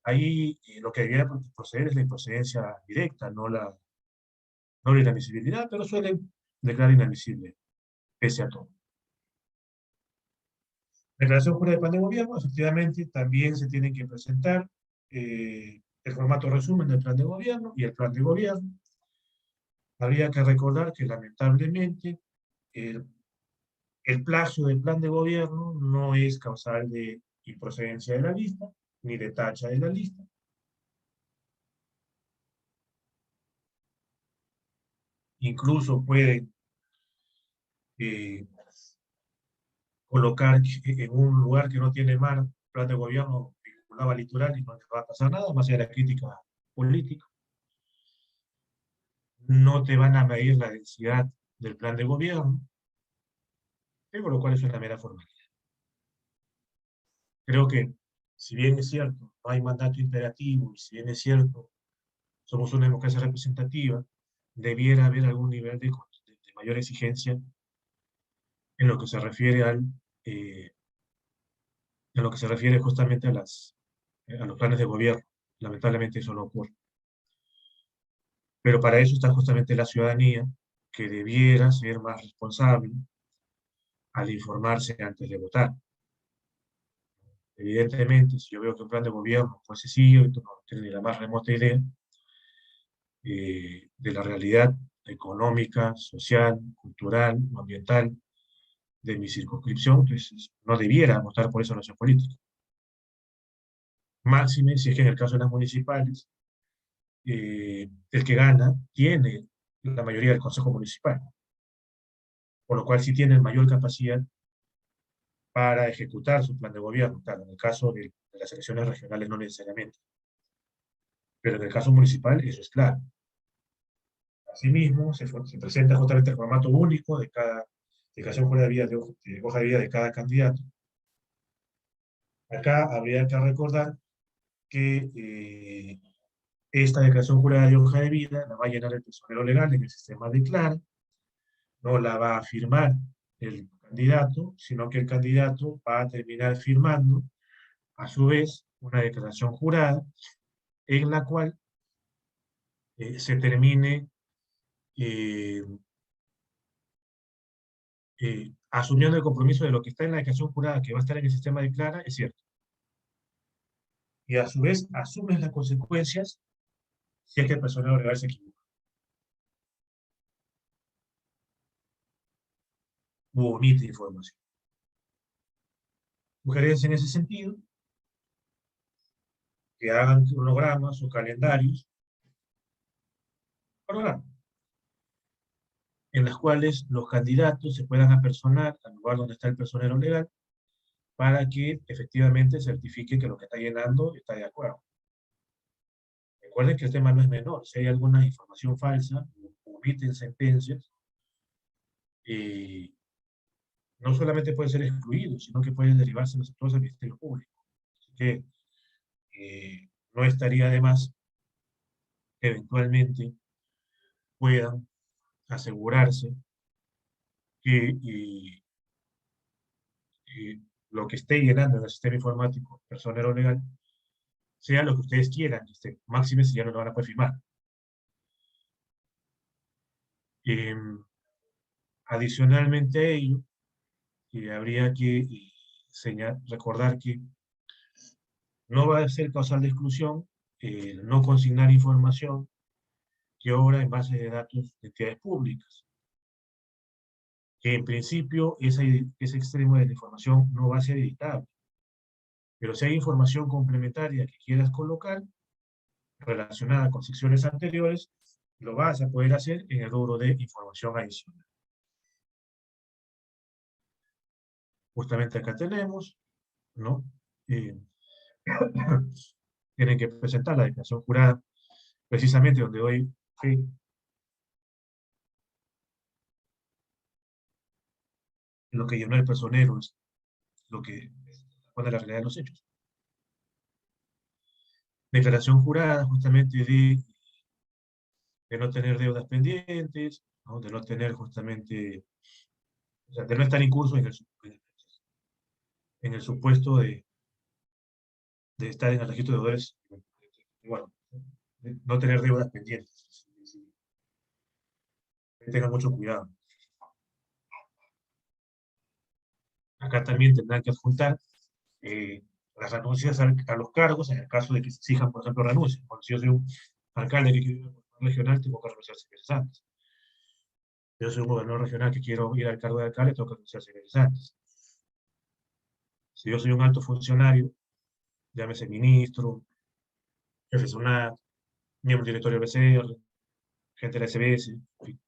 Ahí lo que debería proceder es la improcedencia directa, no la inadmisibilidad, pero suelen declarar inadmisible, pese a todo. Declaración jurada de plan de gobierno, efectivamente, también se tienen que presentar el formato resumen del plan de gobierno y el plan de gobierno. Habría que recordar que lamentablemente el, el plazo del plan de gobierno no es causal de improcedencia de la lista, ni de tacha de la lista. Incluso pueden eh, colocar en un lugar que no tiene mar, plan de gobierno vinculado al litoral y no les va a pasar nada, más allá de la crítica política. No te van a medir la densidad del plan de gobierno, con lo cual es una mera formalidad. Creo que, si bien es cierto, no hay mandato imperativo, y si bien es cierto, somos una democracia representativa, debiera haber algún nivel de mayor exigencia en lo que se refiere eh, en lo que se refiere justamente a los planes de gobierno. Lamentablemente eso no ocurre. Pero para eso está justamente la ciudadanía, que debiera ser más responsable al informarse antes de votar. Evidentemente, si yo veo que un plan de gobierno fue cierto, no tengo ni la más remota idea de la realidad económica, social, cultural o ambiental de mi circunscripción, entonces no debiera votar por esa nación política. Máxime, si es que en el caso de las municipales, el que gana tiene la mayoría del Consejo Municipal, por lo cual sí tiene mayor capacidad para ejecutar su plan de gobierno. Claro, en el caso de las elecciones regionales no necesariamente, pero en el caso municipal eso es claro. Asimismo, se presenta justamente el formato único de cada declaración de hoja de vida de cada candidato. Acá habría que recordar que esta declaración jurada de hoja de vida la va a llenar el personero legal en el sistema de Clara, no la va a firmar el candidato, sino que el candidato va a terminar firmando, a su vez, una declaración jurada en la cual se termine eh, asumiendo el compromiso de lo que está en la declaración jurada que va a estar en el sistema de Clara, es cierto. Y a su vez asumes las consecuencias si es que el personero legal se equivoca u omite información. Sugerencias en ese sentido, que hagan cronogramas o calendarios, cronogramas, en las cuales los candidatos se puedan apersonar al lugar donde está el personero legal para que efectivamente certifique que lo que está llenando está de acuerdo. Recuerden que el tema no es menor. Si hay alguna información falsa, omiten sentencias, no solamente puede ser excluido, sino que pueden derivarse los actores al Ministerio Público. Así que no estaría de más que eventualmente puedan asegurarse que lo que esté llenando en el sistema informático personero legal sea lo que ustedes quieran, que esté. Máxime si ya no lo van a poder firmar. Adicionalmente a ello, habría que recordar que no va a ser causal de exclusión no consignar información que obra en bases de datos de entidades públicas. Que en principio ese extremo de la información no va a ser editable. Pero si hay información complementaria que quieras colocar, relacionada con secciones anteriores, lo vas a poder hacer en el rubro de información adicional. Justamente acá tenemos, ¿no? Tienen que presentar la declaración jurada, precisamente donde doy fe en lo que llenó el personero, es lo que pone la realidad de los hechos. Declaración jurada, justamente de no tener deudas pendientes, ¿no? De no tener justamente, o sea, de no estar incurso en el supuesto de estar en el registro de deudores, bueno, no tener deudas pendientes. Tengan mucho cuidado. Acá también tendrán que adjuntar las renuncias a los cargos en el caso de que se exijan, por ejemplo, renuncias. Cuando si yo soy un alcalde que quiere ir a regional, tengo que renunciar 6 meses antes. Yo soy un gobernador regional que quiero ir al cargo de alcalde, tengo que renunciar 6 meses antes. Si yo soy un alto funcionario, llámese ministro, jefe zonal, miembro del directorio del BCR, gente de la SBS, en fin,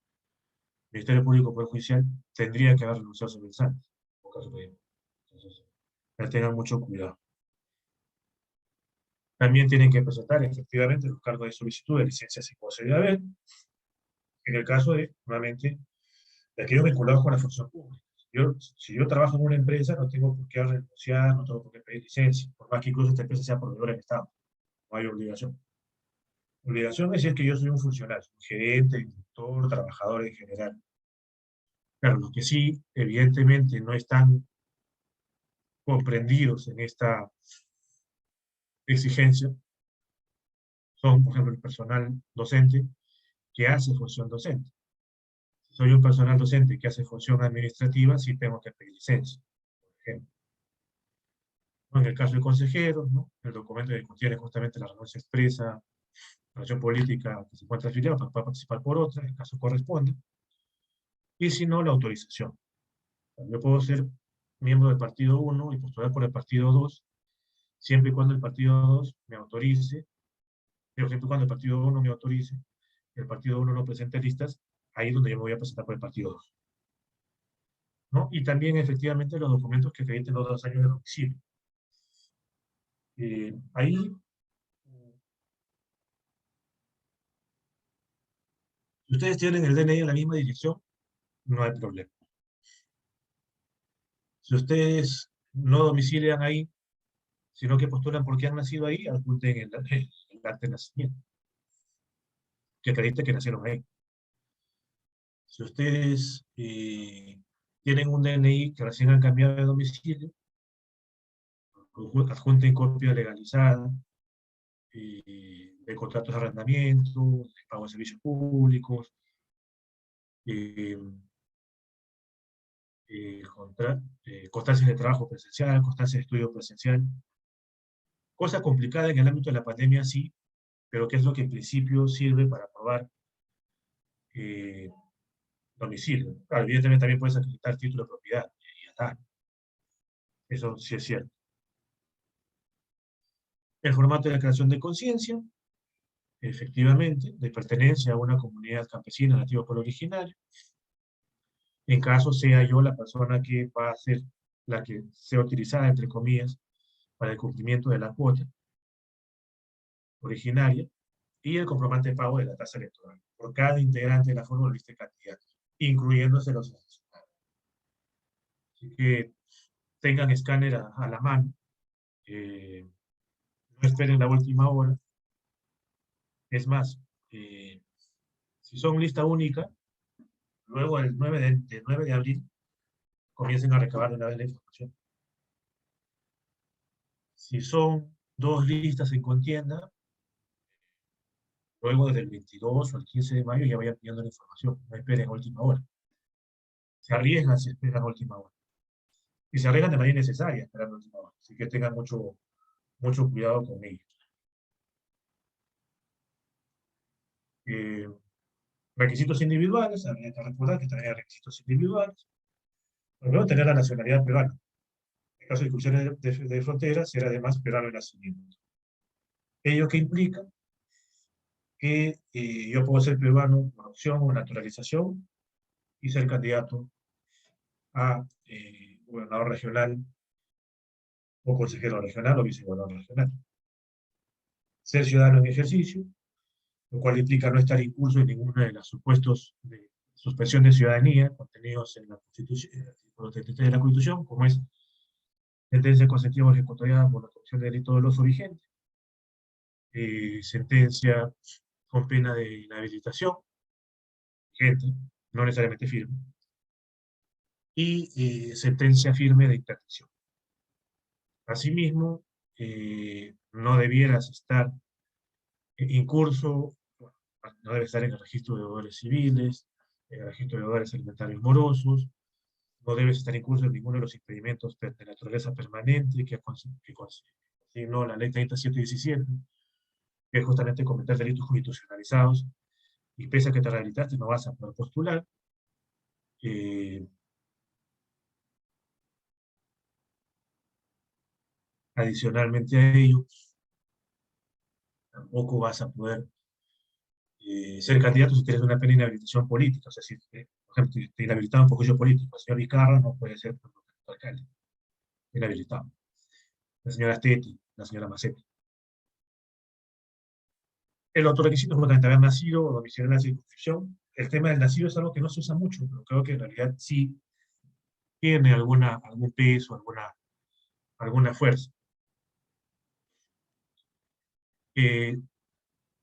Ministerio Público Poder Judicial, tendría que haber renunciado 6 meses antes. En caso de, entonces, tengan mucho cuidado. También tienen que presentar efectivamente los cargos de solicitud de licencia sin goce de haber, en el caso de, nuevamente, de aquellos vinculados con la función pública. Si yo trabajo en una empresa, no tengo por qué renunciar, no tengo por qué pedir licencia, por más que incluso esta empresa sea proveedora del Estado. No hay obligación. Obligación es si es que yo soy un funcionario, un gerente, director, trabajador en general. Claro, los que sí, evidentemente, no están comprendidos en esta exigencia son, por ejemplo, el personal docente que hace función docente. Si soy un personal docente que hace función administrativa, sí tengo que pedir licencia, por ejemplo. En el caso de consejeros, ¿no? El documento que contiene justamente la renuncia expresa, la relación política que se encuentra afiliado para participar por otra, en el caso corresponde, y si no, la autorización. Yo puedo ser miembro del partido 1 y postular por el partido 2, siempre y cuando el partido 2 me autorice, pero siempre y cuando el partido 1 me autorice, el partido 1 no presente listas, ahí es donde yo me voy a presentar por el partido 2. ¿No? Y también, efectivamente, los documentos que acrediten los 2 años de domicilio. Ahí, si ustedes tienen el DNI en la misma dirección, no hay problema. Si ustedes no domicilian ahí, sino que postulan porque han nacido ahí, adjunten el acta de nacimiento, que acredite que nacieron ahí. Si ustedes tienen un DNI que recién han cambiado de domicilio, adjunten copia legalizada de contratos de arrendamiento, de pago de servicios públicos, constancias de trabajo presencial, constancias de estudio presencial. Cosa complicada en el ámbito de la pandemia, sí, pero que es lo que en principio sirve para probar domicilio. Claro, evidentemente también puedes acreditar título de propiedad, y ya está. Eso sí es cierto. El formato de declaración de conciencia, efectivamente, de pertenencia a una comunidad campesina nativa pueblo originario. En caso sea yo la persona que va a ser la que sea utilizada, entre comillas, para el cumplimiento de la cuota originaria, y el comprobante de pago de la tasa electoral por cada integrante de la fórmula de lista de candidatos, incluyéndose los asociados. Así que tengan escáner a la mano, no esperen la última hora. Es más, si son lista única, luego el 9 de abril comiencen a recabar de una vez la información. Si son 2 listas en contienda, luego desde el 22 o el 15 de mayo ya vayan pidiendo la información, no esperen a última hora. Se arriesgan si esperan a última hora. Y se arriesgan de manera innecesaria esperando a última hora. Así que tengan mucho cuidado con ello. Requisitos individuales, habría que recordar que también hay requisitos individuales. Primero, tener la nacionalidad peruana. En el caso de discusiones de frontera, será además peruano de nacimiento. Ello que implica que yo puedo ser peruano por opción o naturalización y ser candidato a gobernador regional o consejero regional o vicegobernador regional. Ser ciudadano en ejercicio, lo cual implica no estar incurso en ninguno de los supuestos de suspensión de ciudadanía contenidos en la Constitución, de la Constitución, como es sentencia consentiva ejecutoriada por la Comisión de Delito Doloso vigente, sentencia con pena de inhabilitación, vigente, no necesariamente firme, y sentencia firme de interdicción. Asimismo, no debieras estar incurso, bueno, no debes estar en el registro de deudores civiles, en el registro de deudores alimentarios morosos, no debes estar incurso en ninguno de los impedimentos de naturaleza permanente que consignó la ley 3717, que es justamente cometer delitos constitucionalizados, y pese a que te rehabilitaste no vas a poder postular. Adicionalmente a ello, tampoco vas a poder ser candidato si tienes una pena de inhabilitación política. O sea, si, por ejemplo, te inhabilitaron por juicio político, el señor Vizcarra no puede ser alcalde, inhabilitado. La señora Stetti, la señora Macetti. El otro requisito es justamente haber nacido o domiciliado en la circunscripción. El tema del nacido es algo que no se usa mucho, pero creo que en realidad sí tiene algún peso, alguna fuerza.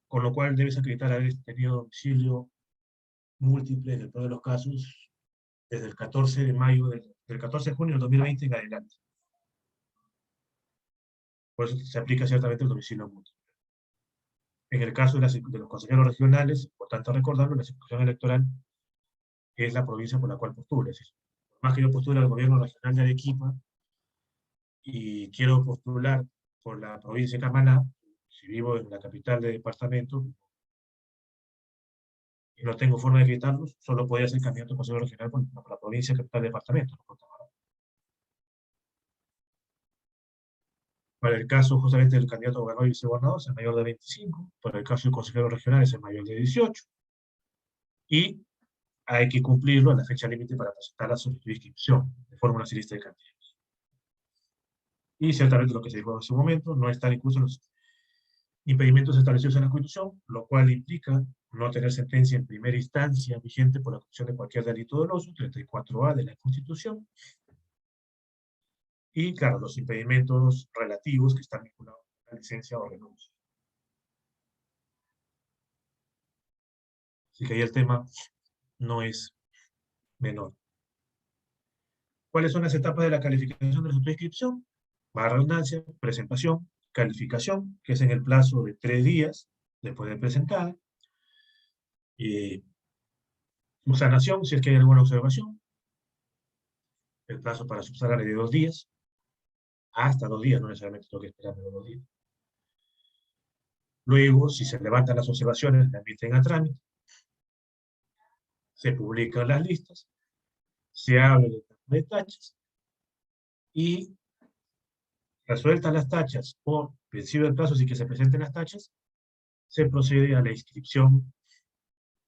Con lo cual debes acreditar haber tenido domicilio múltiple en el peor de los casos desde el 14 de mayo, del 14 de junio del 2020 en adelante. Por eso se aplica ciertamente el domicilio múltiple. En el caso de los consejeros regionales, importante recordarlo, la circunscripción electoral es la provincia por la cual postula. Es decir, por más que yo postule al gobierno regional de Arequipa y quiero postular por la provincia de Camaná, si vivo en la capital del departamento y no tengo forma de acreditarlos, solo podría ser candidato a consejero regional por la provincia capital del departamento, no por Camaná. Para el caso justamente del candidato a gobernador y vicegobernador es el mayor de 25, para el caso del consejero regional es el mayor de 18, y hay que cumplirlo en la fecha límite para presentar la solicitud de inscripción, de forma una lista de candidatos. Y ciertamente lo que se dijo en ese momento, no están incluso los impedimentos establecidos en la Constitución, lo cual implica no tener sentencia en primera instancia vigente por la comisión de cualquier delito doloso, 34A de la Constitución, y claro, los impedimentos relativos que están vinculados a la licencia o renuncia. Así que ahí el tema no es menor. ¿Cuáles son las etapas de la calificación de la solicitud de inscripción? Va a redundancia, presentación, calificación, que es en el plazo de 3 días después de presentar, subsanación, si es que hay alguna observación, el plazo para subsanar es de 2 días, hasta 2 días, no necesariamente tengo que esperar 2 días. Luego, si se levantan las observaciones, la admiten a trámite, se publican las listas, se habla de tachas, y resueltas las tachas o vencido el plazo, si que se presenten las tachas, se procede a la inscripción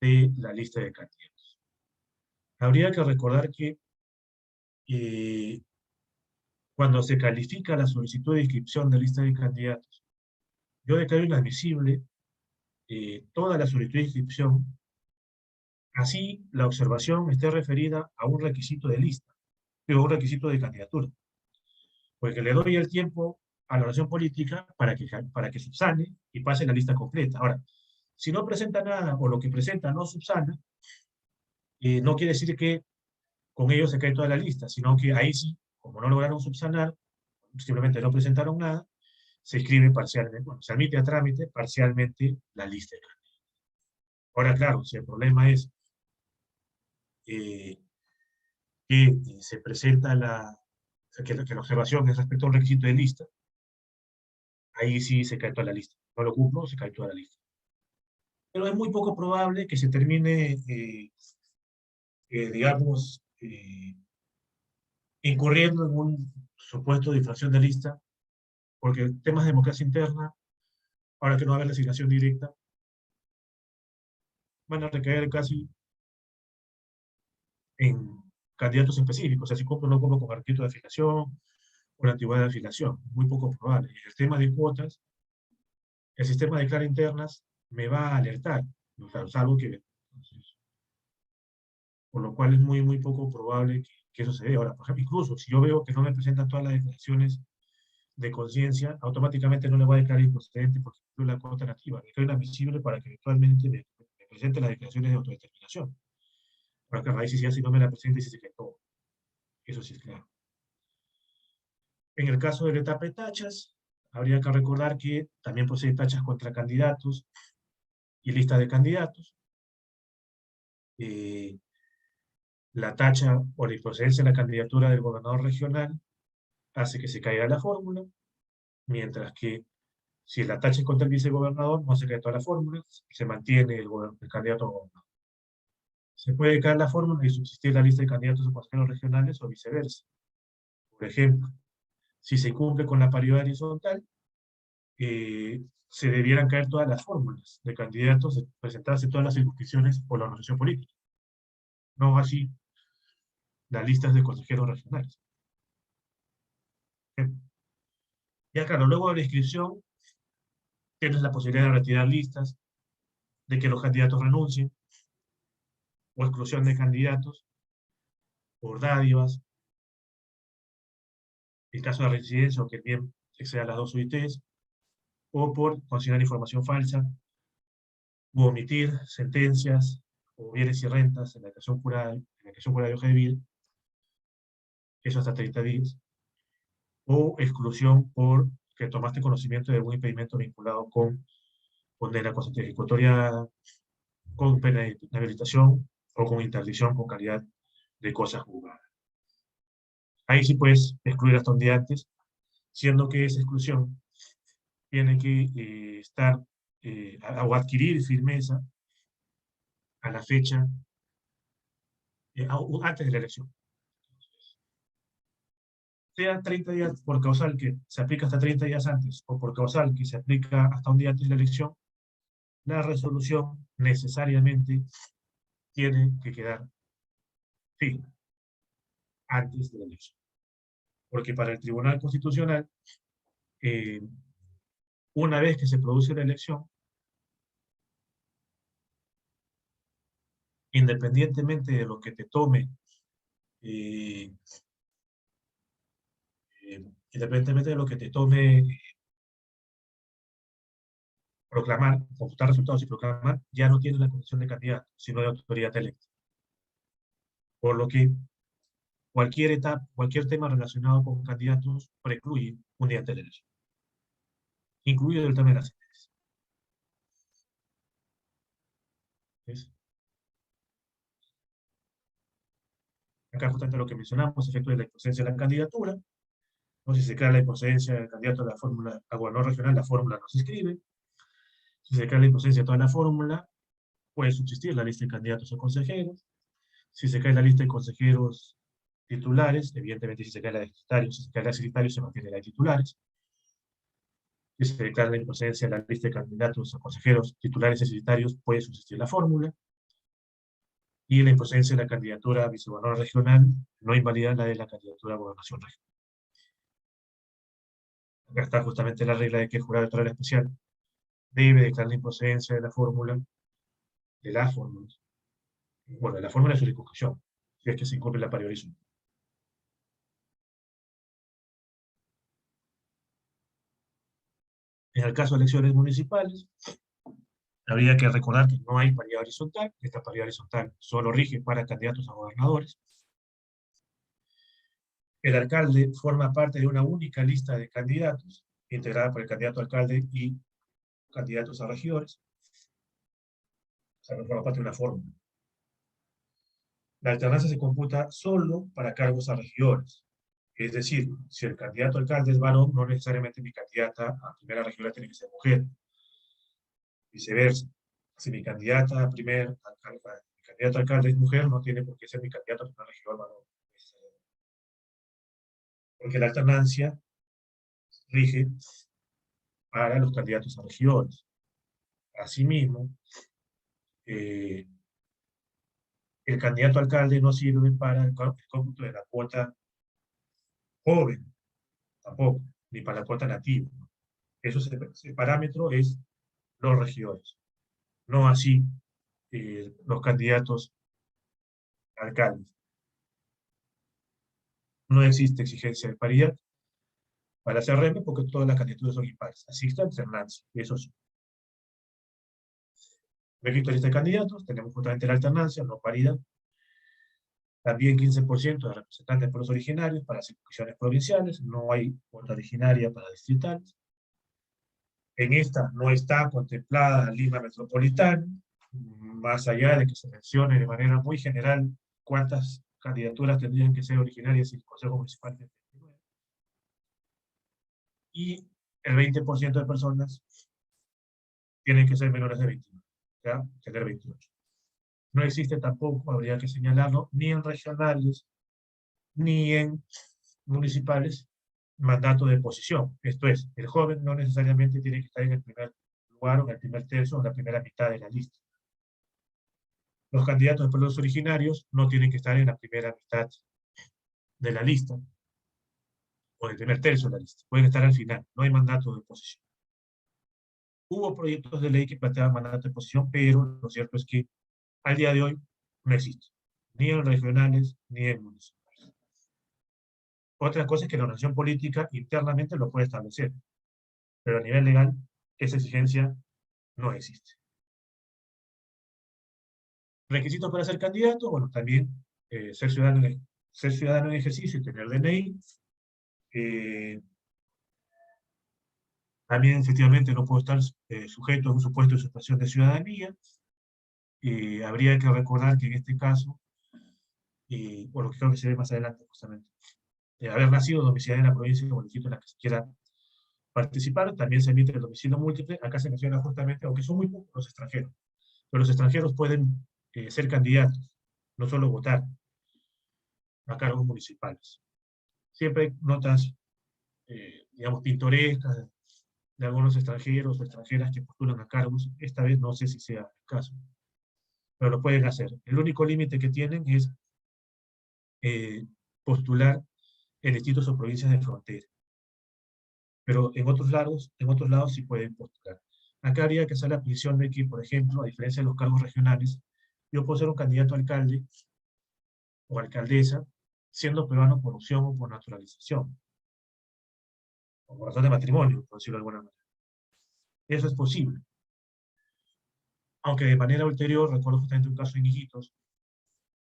de la lista de candidatos. Habría que recordar que cuando se califica la solicitud de inscripción de lista de candidatos, yo declaro inadmisible toda la solicitud de inscripción, así la observación esté referida a un requisito de lista, o un requisito de candidatura, porque le doy el tiempo a la oración política para que subsane y pase la lista completa. Ahora, si no presenta nada o lo que presenta no subsana, no quiere decir que con ello se cae toda la lista, sino que ahí sí, como no lograron subsanar, simplemente no presentaron nada, se inscribe parcialmente, bueno, se admite a trámite parcialmente la lista de candidatos. Ahora, claro, si el problema es que se presenta que la observación es respecto a un requisito de lista, ahí sí se cae toda la lista. No lo cumplo, se cae toda la lista. Pero es muy poco probable que se termine, digamos, incurriendo en un supuesto de infracción de lista, porque temas de democracia interna, ahora que no va a haber designación directa, van a recaer casi en candidatos específicos, o sea, si cumplo o no cumplo con el requisito de afiliación o la antigüedad de afiliación, muy poco probable. Y el tema de cuotas, el sistema de clara internas me va a alertar, o sea, es algo que, por lo cual es muy poco probable que eso se dé. Ahora, por ejemplo, incluso si yo veo que no me presentan todas las declaraciones de conciencia, automáticamente no le voy a declarar improcedente porque cumplió la cuota nativa. Me quedo inadmisible para que eventualmente me presente las declaraciones de autodeterminación. Porque a raíz si no me la presenta y se queda todo. Eso sí es claro. En el caso de la etapa de tachas, habría que recordar que también posee tachas contra candidatos y lista de candidatos. La tacha por improcedencia en la candidatura del gobernador regional hace que se caiga la fórmula, mientras que si la tacha es contra el vicegobernador, no se cae toda la fórmula, se mantiene el candidato a gobernador. Se puede caer la fórmula y subsistir la lista de candidatos a consejeros regionales o viceversa. Por ejemplo, si se cumple con la paridad horizontal, se debieran caer todas las fórmulas de candidatos presentadas en todas las circunscripciones por la organización política. No así las listas de consejeros regionales. Ya claro, luego de la inscripción, tienes la posibilidad de retirar listas, de que los candidatos renuncien, o exclusión de candidatos por dádivas, en caso de residencia o que el bien exceda las 2 UITs, o por consignar información falsa, u omitir sentencias o bienes y rentas en la declaración jurada de hoja de vida, eso hasta 30 días, o exclusión por que tomaste conocimiento de algún impedimento vinculado con condena constancia ejecutoriada, con pena de inhabilitación o con interdicción con calidad de cosa juzgada. Ahí sí puedes excluir hasta un día antes, siendo que esa exclusión tiene que estar o adquirir firmeza a la fecha, antes de la elección. Sea 30 días por causal que se aplica hasta 30 días antes, o por causal que se aplica hasta un día antes de la elección, la resolución necesariamente tiene que quedar firme antes de la elección. Porque para el Tribunal Constitucional, una vez que se produce la elección, independientemente de lo que te tome, eh, independientemente de lo que te tome proclamar, computar resultados y proclamar, ya no tiene la condición de candidato, sino de autoridad electa. Por lo que cualquier etapa, cualquier tema relacionado con candidatos precluye un día antes de la elección, incluido el tema de las sentencias. ¿Ves? Acá justamente lo que mencionamos, efecto de la improcedencia de la candidatura, ¿no? Si se cae la improcedencia del candidato a la fórmula, a gobernador regional, la fórmula no se inscribe. Si se cae la improcedencia de toda la fórmula, puede subsistir la lista de candidatos a consejeros. Si se cae la lista de consejeros titulares, evidentemente si se cae la de secretarios, si se cae la de secretarios, se mantiene la de titulares. Si se declara la improcedencia de la lista de candidatos a consejeros titulares y secretarios, puede subsistir la fórmula. Y la improcedencia de la candidatura a vicegobernador regional no invalida la de la candidatura a gobernación regional. Acá está justamente la regla de que el jurado electoral especial debe declarar la improcedencia de la fórmula, de las fórmulas, bueno, de la fórmula de su circunscripción, si es que se incumple la paridad horizontal. En el caso de elecciones municipales, habría que recordar que no hay paridad horizontal, esta paridad horizontal solo rige para candidatos a gobernadores. El alcalde forma parte de una única lista de candidatos, integrada por el candidato a alcalde y candidatos a regidores. O sea, no forma parte de una fórmula. La alternancia se computa solo para cargos a regidores. Es decir, si el candidato a alcalde es varón, no necesariamente mi candidata a primera regidora tiene que ser mujer. Viceversa. Si mi candidata a mi candidato a alcalde es mujer, no tiene por qué ser mi candidato a primer regidor varón. Porque la alternancia rige para los candidatos a regidores. Asimismo, el candidato a alcalde no sirve para el cómputo de la cuota joven, tampoco, ni para la cuota nativa. Eso el parámetro es los regidores, no así los candidatos a alcaldes. No existe exigencia de paridad para hacer REM porque todas las candidaturas son impares. Así está alternancia, eso sí. Registro de lista de candidatos, tenemos justamente la alternancia, no paridad. También 15% de representantes de pueblos originarios para circunscripciones provinciales, no hay cuota originaria para distritales. En esta no está contemplada Lima Metropolitana, más allá de que se mencione de manera muy general cuántas candidaturas tendrían que ser originarias y el Consejo Municipal de 39. Y el 20% de personas tienen que ser menores de 21, o sea, tener 28. No existe tampoco, habría que señalarlo, ni en regionales, ni en municipales, mandato de posición. Esto es, el joven no necesariamente tiene que estar en el primer lugar o en el primer tercio o en la primera mitad de la lista. Los candidatos de pueblos originarios no tienen que estar en la primera mitad de la lista o en el primer tercio de la lista. Pueden estar al final. No hay mandato de oposición. Hubo proyectos de ley que planteaban mandato de oposición, pero lo cierto es que al día de hoy no existe. Ni en regionales, ni en municipales. Otra cosa es que la organización política internamente lo puede establecer, pero a nivel legal esa exigencia no existe. Requisitos para ser candidato, bueno, también ser ciudadano en ejercicio y tener DNI. También, efectivamente, no puedo estar sujeto a un supuesto de suspensión de ciudadanía. Habría que recordar que en este caso, bueno, que creo que se ve más adelante justamente, haber nacido domiciliado en la provincia o el distrito en la que se quiera participar, también se emite el domicilio múltiple. Acá se menciona justamente, aunque son muy pocos los extranjeros, pero los extranjeros pueden ser candidatos, no solo votar a cargos municipales. Siempre hay notas, digamos, pintorescas de algunos extranjeros o extranjeras que postulan a cargos. Esta vez no sé si sea el caso, pero lo pueden hacer. El único límite que tienen es postular en distritos o provincias de frontera. Pero en otros lados sí pueden postular. Acá habría que hacer la precisión de que, por ejemplo, a diferencia de los cargos regionales, yo puedo ser un candidato a alcalde o alcaldesa siendo peruano por opción o por naturalización, o por razón de matrimonio, por decirlo de alguna manera. Eso es posible. Aunque de manera ulterior, recuerdo justamente un caso en Iquitos,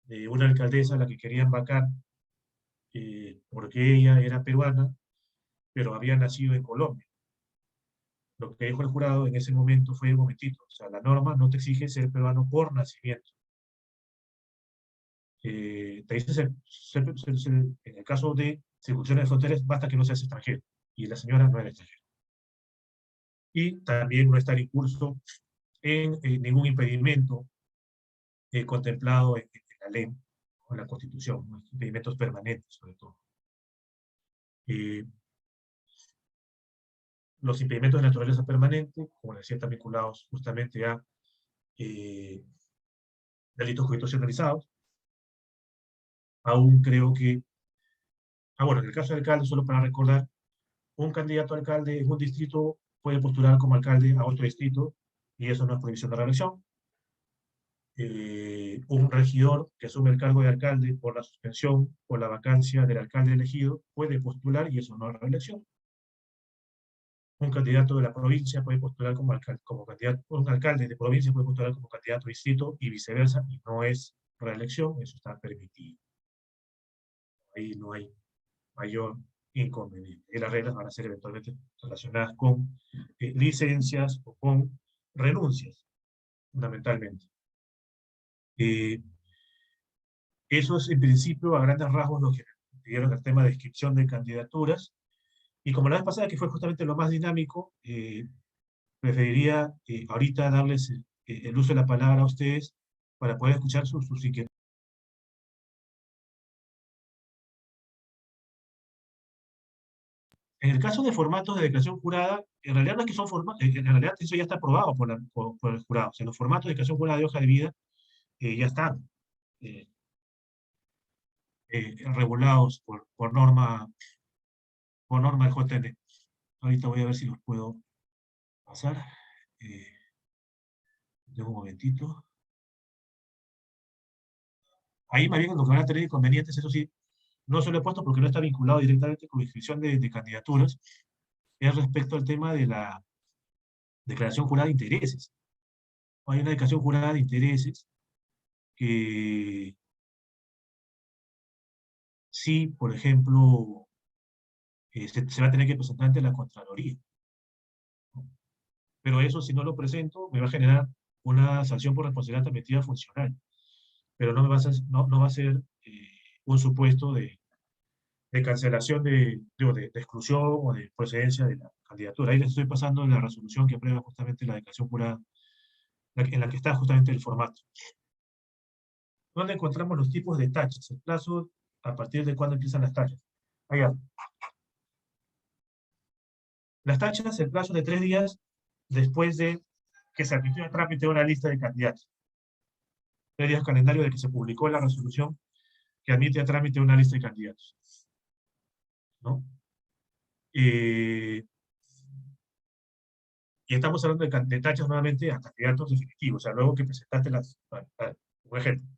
de una alcaldesa a la que querían vacar porque ella era peruana, pero había nacido en Colombia. Lo que dijo el jurado en ese momento fue un momentito, o sea, la norma no te exige ser peruano por nacimiento. Te dice en el caso de circuncisión de fronteras, basta que no seas extranjero, y la señora no era extranjera. Y también no estar incurso en ningún impedimento contemplado en la ley o en la Constitución, ¿no? Impedimentos permanentes, sobre todo. Los impedimentos de naturaleza permanente, como decía, están vinculados justamente a delitos constitucionalizados. Aún creo que, bueno, en el caso del alcalde, solo para recordar, un candidato a alcalde en un distrito puede postular como alcalde a otro distrito, y eso no es prohibición de reelección. Un regidor que asume el cargo de alcalde por la suspensión o la vacancia del alcalde elegido puede postular, y eso no es reelección. Un candidato de la provincia puede postular como alcalde, un alcalde de provincia puede postular como candidato a distrito y viceversa, y no es reelección, eso está permitido. Ahí no hay mayor inconveniente. Y las reglas van a ser eventualmente relacionadas con licencias o con renuncias, fundamentalmente. Eso es, en principio, a grandes rasgos, lo que dieron el tema de inscripción de candidaturas. Y como la vez pasada, que fue justamente lo más dinámico, preferiría ahorita darles el uso de la palabra a ustedes para poder escuchar sus inquietudes. En el caso de formatos de declaración jurada, en realidad no es que son formatos, en realidad eso ya está aprobado por el jurado. O sea, los formatos de declaración jurada de hoja de vida ya están eh, regulados por norma del JN. Ahorita voy a ver si los puedo pasar. Eh, un momentito. Ahí más bien lo que van a tener inconvenientes, eso sí, no se lo he puesto porque no está vinculado directamente con la inscripción de candidaturas, es respecto al tema de la declaración jurada de intereses. Hay una declaración jurada de intereses que sí, por ejemplo, se va a tener que presentar ante la Contraloría, ¿no? pero eso si no lo presento me va a generar una sanción por responsabilidad administrativa funcional, pero no, me va a ser, no va a ser un supuesto de cancelación de exclusión o de procedencia de la candidatura. Ahí les estoy pasando la resolución que aprueba justamente la declaración jurada, en la que está justamente el formato. ¿Dónde encontramos los tipos de tachas? El plazo, a partir de cuándo empiezan las tachas. Allá. Las tachas, el plazo de 3 días después de que se admitió a trámite una lista de candidatos. 3 días calendario de que se publicó la resolución que admite a trámite una lista de candidatos, ¿no? Y estamos hablando de tachas nuevamente a candidatos definitivos, o sea, luego que presentaste por ejemplo,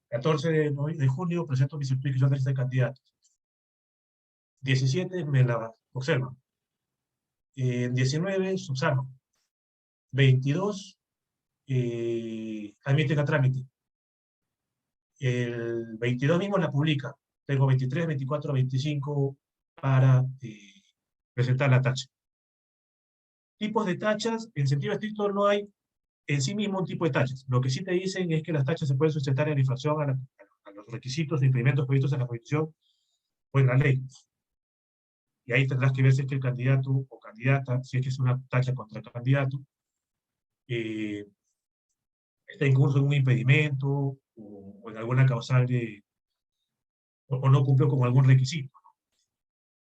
14 de junio presento mi certificación de lista de candidatos. 17 me la observan. 19 subsanan. 22 admiten a trámite. El 22 mismo la publica. Tengo 23, 24, 25 para presentar la tacha. Tipos de tachas, en sentido estricto no hay en sí mismo un tipo de tachas. Lo que sí te dicen es que las tachas se pueden sustentar en infracción a los requisitos de impedimentos previstos en la Constitución o en la ley. Y ahí tendrás que ver si es que el candidato o candidata, si es que es una tacha contra el candidato, está en curso en un impedimento o en alguna causal o no cumple con algún requisito.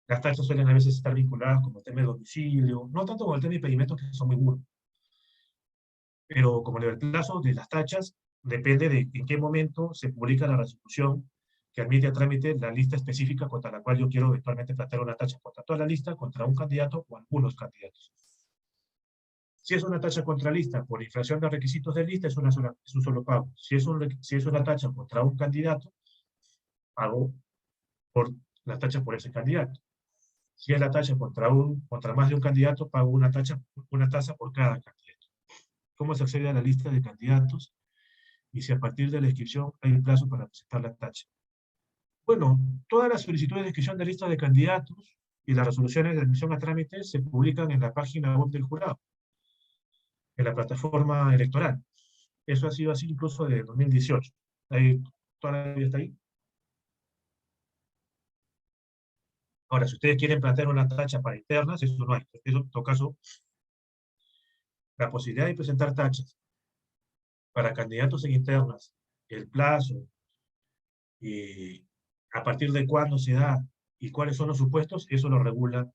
Las tachas suelen a veces estar vinculadas con el tema de domicilio, no tanto con el tema de impedimentos que son muy burdos. Pero como el plazo de las tachas depende de en qué momento se publica la resolución que admite a trámite la lista específica contra la cual yo quiero eventualmente plantear una tacha contra toda la lista, contra un candidato o algunos candidatos. Si es una tacha contra lista por infracción de requisitos de lista, es un solo pago. Si es una tacha contra un candidato, pago por la tacha por ese candidato. Si es la tacha contra más de un candidato, pago una tasa por cada candidato. ¿Cómo se accede a la lista de candidatos? Y si a partir de la inscripción hay un plazo para presentar la tacha. Bueno, todas las solicitudes de inscripción de lista de candidatos y las resoluciones de admisión a trámite se publican en la página web del jurado, en la plataforma electoral. Eso ha sido así incluso de 2018. Ahí, ¿todavía está ahí? Ahora, si ustedes quieren plantear una tacha para internas, eso no hay. Eso, en todo caso, la posibilidad de presentar tachas para candidatos en internas, el plazo, a partir de cuándo se da y cuáles son los supuestos, eso lo regula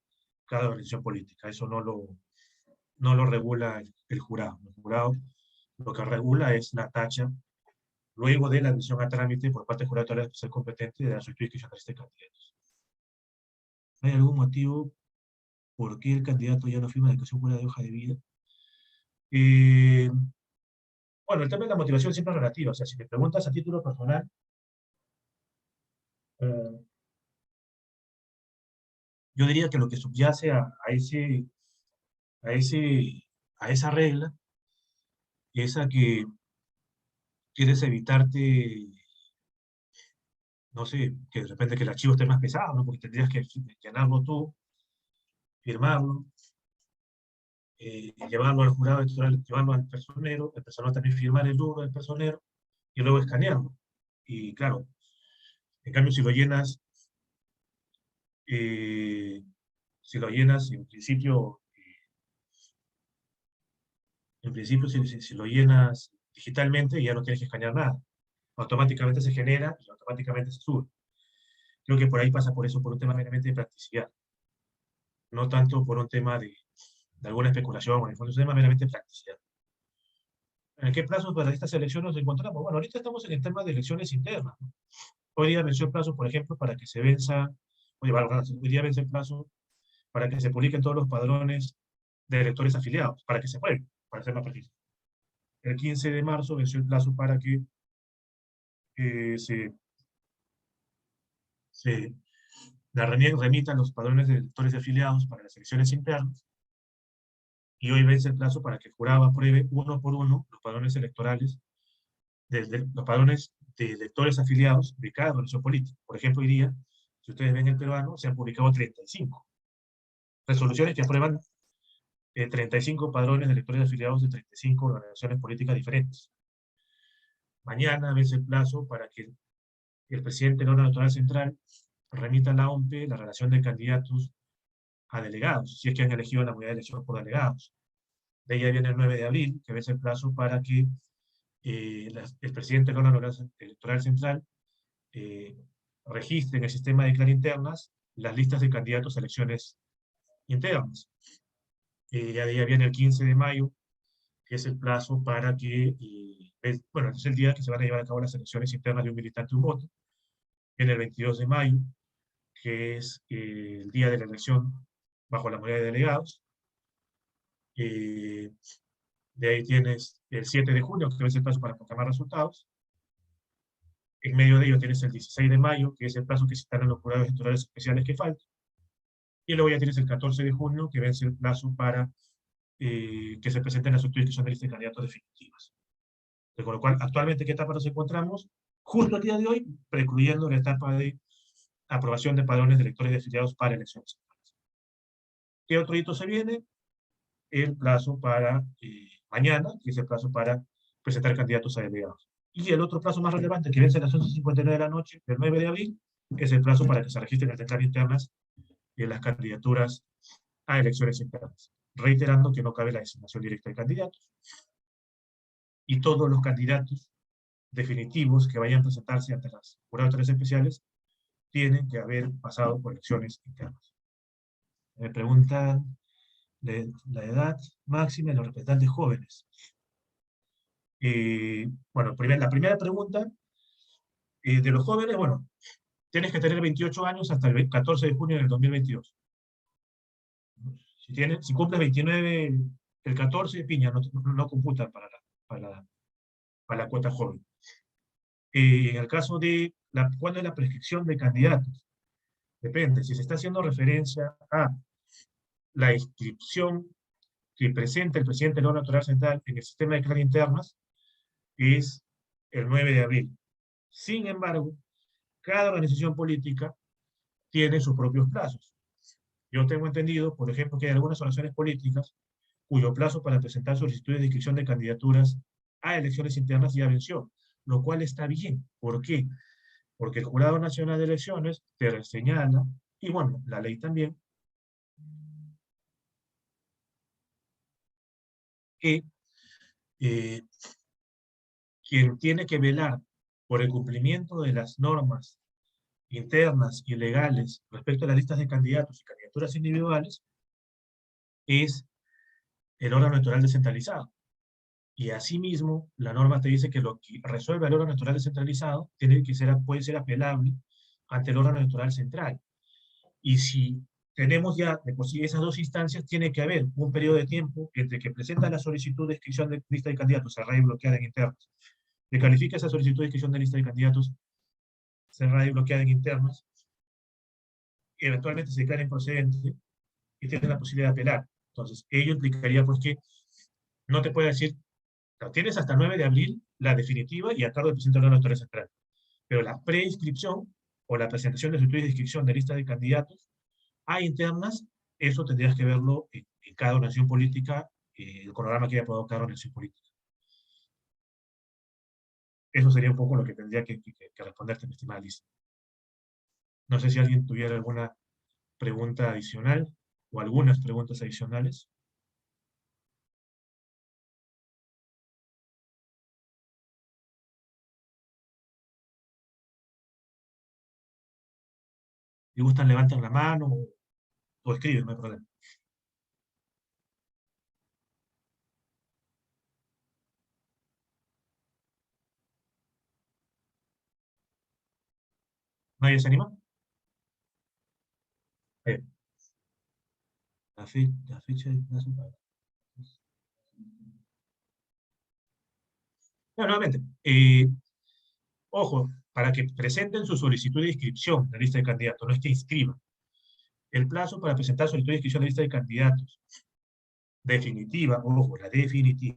cada organización política. Eso no lo regula el jurado. El jurado lo que regula es la tacha luego de la admisión a trámite por parte del jurado de ser competente de la solicitud de inscripción de lista de candidatos. ¿Hay algún motivo por qué el candidato ya no firma la declaración jurada de hoja de vida? Bueno, el tema de la motivación siempre es relativa. O sea, si me preguntas a título personal, yo diría que lo que subyace a esa regla es a que quieres evitarte, no sé, que de repente que el archivo esté más pesado, ¿no? Porque tendrías que llenarlo tú, firmarlo, llevarlo al jurado electoral, llevarlo al personero, el personero también firmar el rubro del personero y luego escanearlo. Y claro, en cambio si lo llenas, en principio si lo llenas digitalmente ya no tienes que escanear nada. Automáticamente se genera y automáticamente se sube. Creo que por ahí pasa por eso, por un tema meramente de practicidad. No tanto por un tema de alguna especulación, en el fondo es un tema meramente de practicidad. ¿En qué plazos para estas elecciones nos encontramos? Bueno, ahorita estamos en el tema de elecciones internas, ¿no? Hoy día venció el plazo, por ejemplo, para que se venza, hoy día vence el plazo para que se publiquen todos los padrones de electores afiliados, para que se puedan, para ser más preciso. El 15 de marzo venció el plazo para que la remitan los padrones de electores afiliados para las elecciones internas, y hoy vence el plazo para que el jurado apruebe uno por uno los padrones electorales, los padrones de electores afiliados de cada organización política. Por ejemplo, hoy día, si ustedes ven el peruano, se han publicado 35 resoluciones que aprueban 35 padrones de electores afiliados de 35 organizaciones políticas diferentes. Mañana vence el plazo para que el presidente del órgano electoral central remita a la OMPE la relación de candidatos a delegados, si es que han elegido la unidad de elección por delegados. De ahí viene el 9 de abril, que vence el plazo para que el presidente del órgano electoral central registre en el sistema de Clarinternas las listas de candidatos a elecciones internas. Ya de ahí viene el 15 de mayo, que es el plazo para que, bueno, es el día que se van a llevar a cabo las elecciones internas de un militante un voto. En el 22 de mayo, que es el día de la elección bajo la modalidad de delegados. De ahí tienes el 7 de junio, que es el plazo para proclamar resultados. En medio de ello tienes el 16 de mayo, que es el plazo que citarán los jurados electorales especiales que faltan. Y luego ya tienes el 14 de junio, que vence el plazo para que se presenten las solicitudes de lista de candidatos definitivas. Con lo cual, actualmente, ¿qué etapa nos encontramos? Justo el día de hoy, precluyendo la etapa de aprobación de padrones de electores y afiliados para elecciones centrales. ¿Qué otro hito se viene? El plazo para mañana, que es el plazo para presentar candidatos a delegados. Y el otro plazo más relevante, que vence a las 11:59 de la noche, del 9 de abril, es el plazo para que se registren las declaraciones internas de las candidaturas a elecciones internas. Reiterando que no cabe la designación directa de candidatos. Y todos los candidatos definitivos que vayan a presentarse ante las jurados especiales tienen que haber pasado por elecciones internas. Me preguntan la edad máxima de los representantes jóvenes. Bueno, la primera pregunta de los jóvenes, bueno, tienes que tener 28 años hasta el 14 de junio del 2022. Si cumples 29 el 14, piña, no computan para la cuota joven. En el caso de ¿cuál es la prescripción de candidatos? Depende, si se está haciendo referencia a la inscripción que presenta el presidente del órgano electoral central en el sistema de declaraciones internas, es el 9 de abril. Sin embargo, cada organización política tiene sus propios plazos. Yo tengo entendido, por ejemplo, que hay algunas organizaciones políticas cuyo plazo para presentar solicitudes de inscripción de candidaturas a elecciones internas ya venció, lo cual está bien. ¿Por qué? Porque el Jurado Nacional de Elecciones te señala, y bueno, la ley también, que quien tiene que velar por el cumplimiento de las normas internas y legales respecto a las listas de candidatos y candidaturas individuales es el órgano electoral descentralizado. Y asimismo, la norma te dice que lo que resuelve el órgano electoral descentralizado puede ser apelable ante el órgano electoral central. Y si tenemos ya de por sí esas dos instancias, tiene que haber un periodo de tiempo entre que presenta la solicitud de inscripción de lista de candidatos cerrada y bloqueada en internas, que califica esa solicitud de inscripción de lista de candidatos cerrada y bloqueada en internas, y eventualmente se declara improcedente y tiene la posibilidad de apelar. Entonces, ello implicaría pues que no te puede decir, tienes hasta el 9 de abril la definitiva y a cargo del presidente de la Autoridad Central, pero la preinscripción o la presentación de solicitud de inscripción de lista de candidatos a internas, eso tendrías que verlo en cada organización política, el cronograma que haya aprobado cada organización política. Eso sería un poco lo que tendría que responderte, mi estimada Lisa. No sé si alguien tuviera alguna pregunta adicional o algunas preguntas adicionales. Si gustan, levanten la mano o escriben, no hay problema. ¿Nadie se anima? La fecha de plazo para... No, nuevamente, ojo, para que presenten su solicitud de inscripción en la lista de candidatos, no es que inscriban. El plazo para presentar solicitud de inscripción en la lista de candidatos definitiva, ojo, la definitiva,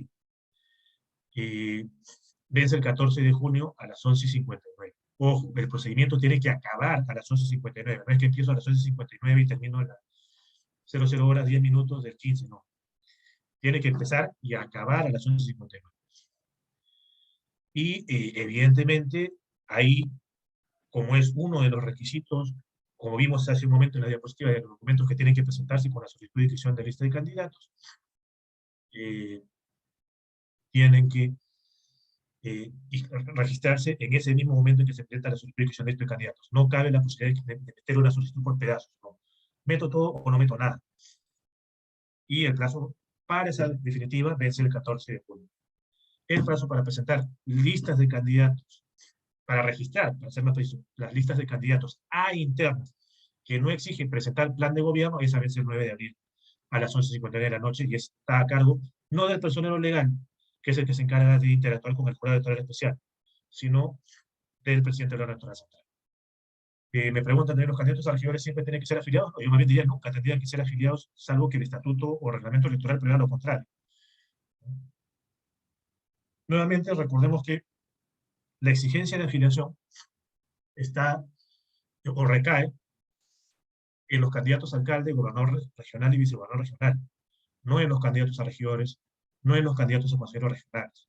vence el 14 de junio a las 11:59. Ojo, el procedimiento tiene que acabar a las 11:59. No es que empiezo a las 11:59 y termino a las 00 horas 10 minutos del 15, no. Tiene que empezar y acabar a las 11:59. Y evidentemente, ahí, como es uno de los requisitos, como vimos hace un momento en la diapositiva, de los documentos que tienen que presentarse con la solicitud de inscripción de lista de candidatos, tienen que y registrarse en ese mismo momento en que se presenta la solicitud de inscripción de lista de candidatos. No cabe la posibilidad de meter una solicitud por pedazos. No. Meto todo o no meto nada. Y el plazo para esa definitiva vence el 14 de junio. El plazo para presentar listas de candidatos, para registrar, para ser más preciso, las listas de candidatos a internas que no exigen presentar plan de gobierno, esa vence el 9 de abril a las 11:59 de la noche y está a cargo no del personero legal, que es el que se encarga de interactuar con el jurado electoral especial, sino del presidente de la Electoral Central. Me preguntan, ¿los candidatos a regidores siempre tienen que ser afiliados? No, yo más bien diría, nunca tendrían que ser afiliados, salvo que el estatuto o reglamento electoral prevea lo contrario. Nuevamente, recordemos que la exigencia de afiliación está o recae en los candidatos a alcalde, gobernador regional y vicegobernador regional, no en los candidatos a regidores, no en los candidatos a consejeros regionales.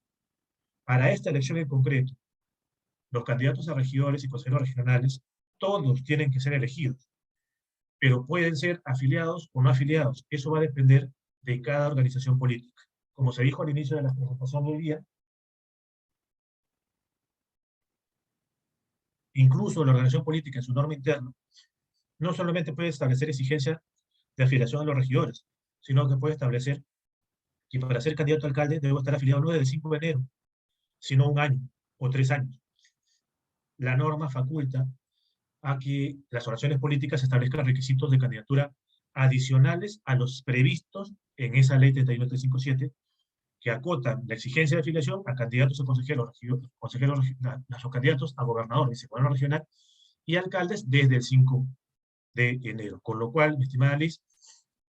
Para esta elección en concreto, los candidatos a regidores y consejeros regionales, todos tienen que ser elegidos, pero pueden ser afiliados o no afiliados. Eso va a depender de cada organización política. Como se dijo al inicio de la presentación del día, incluso la organización política en su norma interna no solamente puede establecer exigencias de afiliación a los regidores, sino que puede establecer que para ser candidato a alcalde debo estar afiliado no desde el 5 de enero, sino 1 año o 3 años. La norma faculta a que las organizaciones políticas establezcan requisitos de candidatura adicionales a los previstos en esa ley 31357, que acotan la exigencia de afiliación a candidatos a consejeros, los candidatos a gobernador, vicegobernador regional y alcaldes desde el 5 de enero. Con lo cual, mi estimada Liz,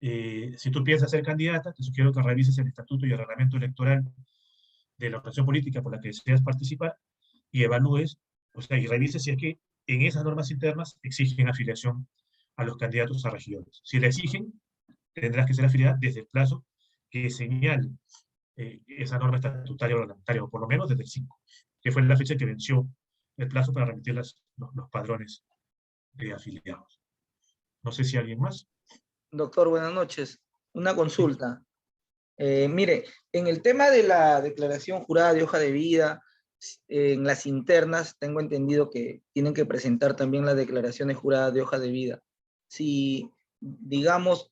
si tú piensas ser candidata, te sugiero que revises el estatuto y el reglamento electoral de la organización política por la que deseas participar y evalúes, o sea, y revises si es que en esas normas internas exigen afiliación a los candidatos a regidores. Si la exigen, tendrás que ser afiliada desde el plazo que señale esa norma estatutaria o reglamentaria, o por lo menos desde el 5, que fue la fecha que venció el plazo para remitir los padrones de afiliados. No sé si alguien más. Doctor, buenas noches. Una Sí. consulta. Mire, en el tema de la declaración jurada de hoja de vida, en las internas tengo entendido que tienen que presentar también las declaraciones juradas de hoja de vida. Si, digamos,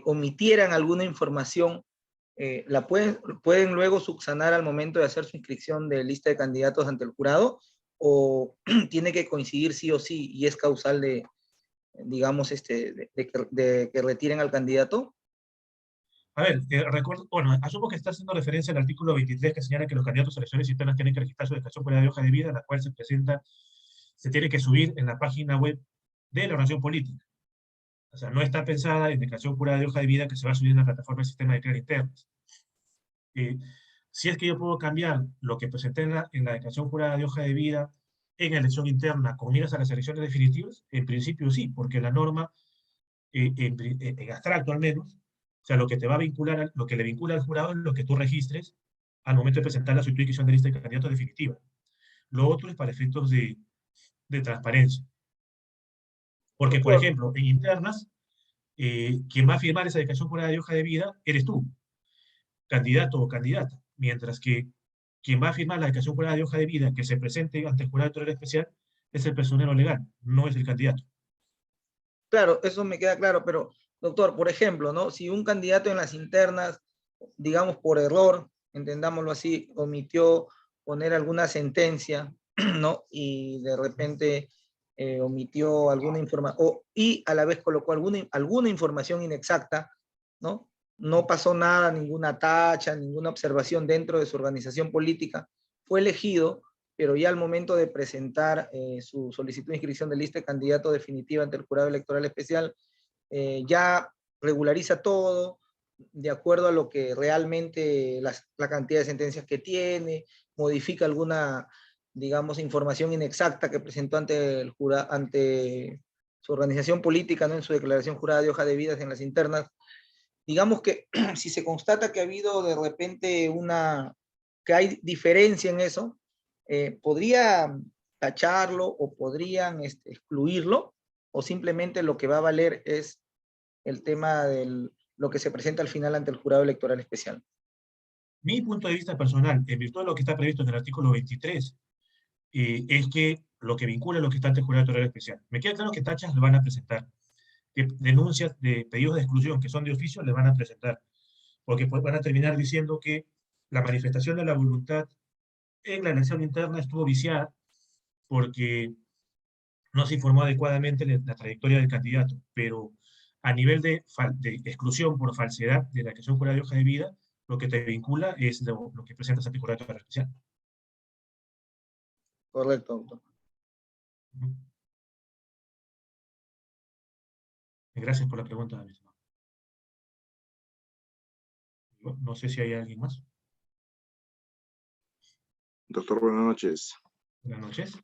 omitieran alguna información, ¿la pueden luego subsanar al momento de hacer su inscripción de lista de candidatos ante el jurado? ¿O tiene que coincidir sí o sí y es causal de, digamos, de que retiren al candidato? A ver, recuerdo, bueno, asumo que está haciendo referencia al artículo 23 que señala que los candidatos a elecciones internas tienen que registrar su declaración fuera de hoja de vida, la cual se tiene que subir en la página web de la organización política. O sea, no está pensada en declaración jurada de hoja de vida que se va a subir en la plataforma del sistema de declaraciones internas. Si es que yo puedo cambiar lo que presenté en la declaración jurada de hoja de vida en elección interna con miras a las elecciones definitivas, en principio sí, porque la norma, en abstracto al menos, o sea, lo que te va a vincular, lo que le vincula al jurado es lo que tú registres al momento de presentar la solicitud de lista de candidatos definitiva. Lo otro es para efectos de transparencia. Porque, por Doctor, ejemplo, en internas, quien va a firmar esa declaración jurada de hoja de vida eres tú, candidato o candidata, mientras que quien va a firmar la declaración jurada de hoja de vida que se presente ante el jurado electoral especial es el personero legal, no es el candidato. claro, eso me queda claro, pero doctor, por ejemplo, ¿no? Si un candidato en las internas, digamos por error, entendámoslo así, omitió poner alguna sentencia, ¿no? Y de repente omitió alguna información, y a la vez colocó alguna información inexacta, ¿no? No pasó nada, ninguna tacha, ninguna observación dentro de su organización política, fue elegido, pero ya al momento de presentar su solicitud de inscripción de lista de candidato definitiva ante el jurado electoral especial, ya regulariza todo de acuerdo a lo que realmente la cantidad de sentencias que tiene, modifica alguna, digamos, información inexacta que presentó ante su organización política, ¿no? En su declaración jurada de hoja de vidas en las internas. digamos que si se constata que ha habido de repente que hay diferencia en eso, ¿podría tacharlo o podrían excluirlo? ¿O simplemente lo que va a valer es el tema de lo que se presenta al final ante el jurado electoral especial? Mi punto de vista personal, en virtud de lo que está previsto en el artículo 23, es que lo que vincula a lo que está ante el jurado electoral especial. Me queda claro que tachas le van a presentar, que denuncias de pedidos de exclusión que son de oficio le van a presentar, porque pues van a terminar diciendo que la manifestación de la voluntad en la elección interna estuvo viciada porque no se informó adecuadamente la trayectoria del candidato, pero a nivel de exclusión por falsedad de la creación jurada de hoja de vida, lo que te vincula es lo que presentas ante el jurado electoral especial. Correcto, doctor. Gracias por la pregunta, David. No sé si hay alguien más. Doctor, buenas noches. Buenas noches.